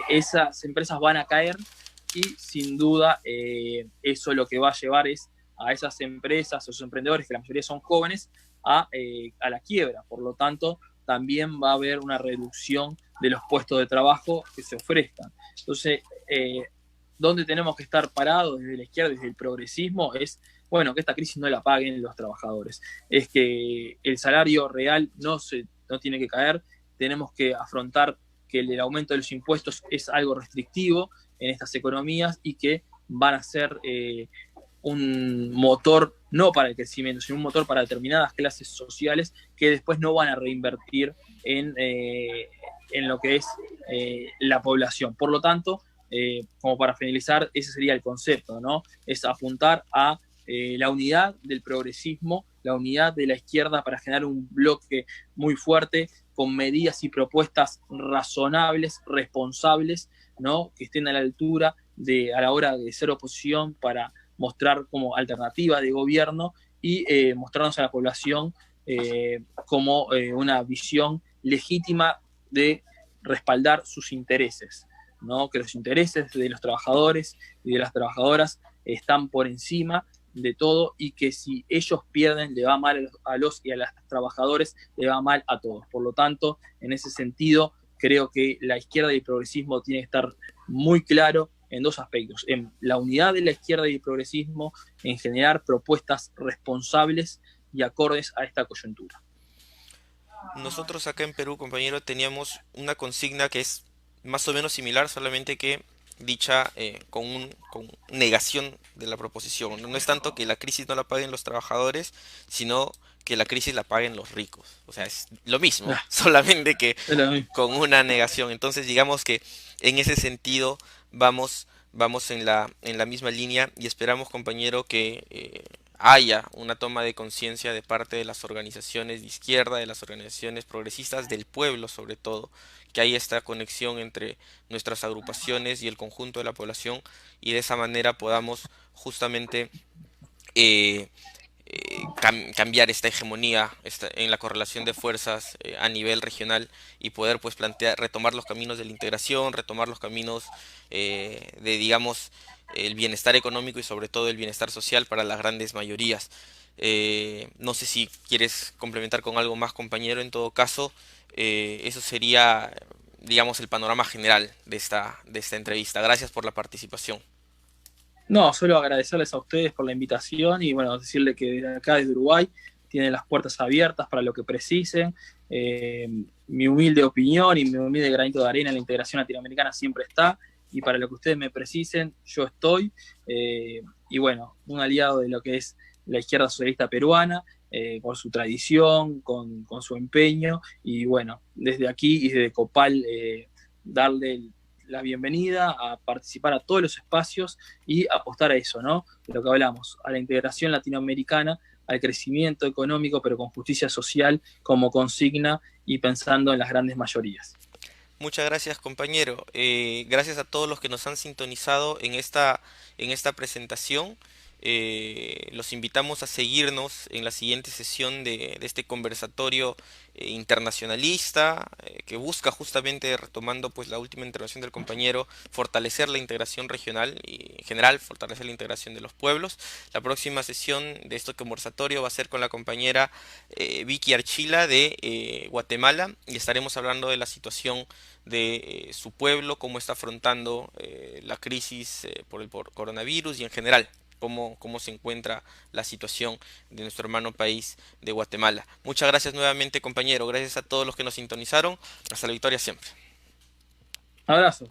esas empresas van a caer y sin duda eso lo que va a llevar es a esas empresas, a esos emprendedores, que la mayoría son jóvenes, a la quiebra. Por lo tanto, también va a haber una reducción de los puestos de trabajo que se ofrezcan. Entonces, ¿dónde tenemos que estar parados desde la izquierda, desde el progresismo? Es, bueno, que esta crisis no la paguen los trabajadores. Es que el salario real no tiene que caer. Tenemos que afrontar que el aumento de los impuestos es algo restrictivo en estas economías y que van a ser un motor no para el crecimiento, sino un motor para determinadas clases sociales que después no van a reinvertir en lo que es la población. Por lo tanto, como para finalizar, ese sería el concepto, ¿no? Es apuntar a la unidad del progresismo, la unidad de la izquierda para generar un bloque muy fuerte con medidas y propuestas razonables, responsables, ¿no? Que estén a la altura a la hora de ser oposición, para mostrar como alternativa de gobierno y mostrarnos a la población como una visión legítima de respaldar sus intereses, ¿no? Que los intereses de los trabajadores y de las trabajadoras están por encima de todo y que si ellos pierden le va mal a los y a las trabajadores, le va mal a todos. Por lo tanto, en ese sentido, creo que la izquierda y el progresismo tienen que estar muy claro en dos aspectos: en la unidad de la izquierda y el progresismo, en generar propuestas responsables y acordes a esta coyuntura. Nosotros acá en Perú, compañero, teníamos una consigna que es más o menos similar, solamente que dicha con negación de la proposición. No es tanto que la crisis no la paguen los trabajadores, sino que la crisis la paguen los ricos. O sea, es lo mismo, Ah, solamente que es lo mismo. con una negación. Entonces, digamos que en ese sentido vamos en la misma línea y esperamos, compañero, que haya una toma de conciencia de parte de las organizaciones de izquierda, de las organizaciones progresistas, del pueblo sobre todo, que haya esta conexión entre nuestras agrupaciones y el conjunto de la población y de esa manera podamos justamente eh, cambiar esta hegemonía en la correlación de fuerzas a nivel regional y poder pues plantear, retomar los caminos de la integración, retomar los caminos de digamos el bienestar económico y sobre todo el bienestar social para las grandes mayorías. No sé si quieres complementar con algo más, compañero. En todo caso, eso sería, digamos, el panorama general de esta entrevista. Gracias por la participación. No, solo agradecerles a ustedes por la invitación y bueno, decirle que desde acá, desde Uruguay, tienen las puertas abiertas para lo que precisen. Eh, Mi humilde opinión y mi humilde granito de arena en la integración latinoamericana siempre está y para lo que ustedes me precisen, yo estoy. Y bueno, un aliado de lo que es la izquierda socialista peruana, por su tradición, con su empeño y bueno, desde aquí y desde Copal, darle la bienvenida a participar a todos los espacios y apostar a eso, ¿no? De lo que hablamos, a la integración latinoamericana, al crecimiento económico, pero con justicia social como consigna y pensando en las grandes mayorías. Muchas gracias, compañero. Gracias a todos los que nos han sintonizado en esta presentación. Los invitamos a seguirnos en la siguiente sesión de este conversatorio internacionalista que busca justamente, retomando pues la última intervención del compañero, fortalecer la integración regional y en general fortalecer la integración de los pueblos. La próxima sesión de este conversatorio va a ser con la compañera Vicky Archila de Guatemala y estaremos hablando de la situación de su pueblo, cómo está afrontando la crisis por coronavirus y en general cómo se encuentra la situación de nuestro hermano país de Guatemala. Muchas gracias nuevamente, compañero. Gracias a todos los que nos sintonizaron. Hasta la victoria siempre. Abrazos.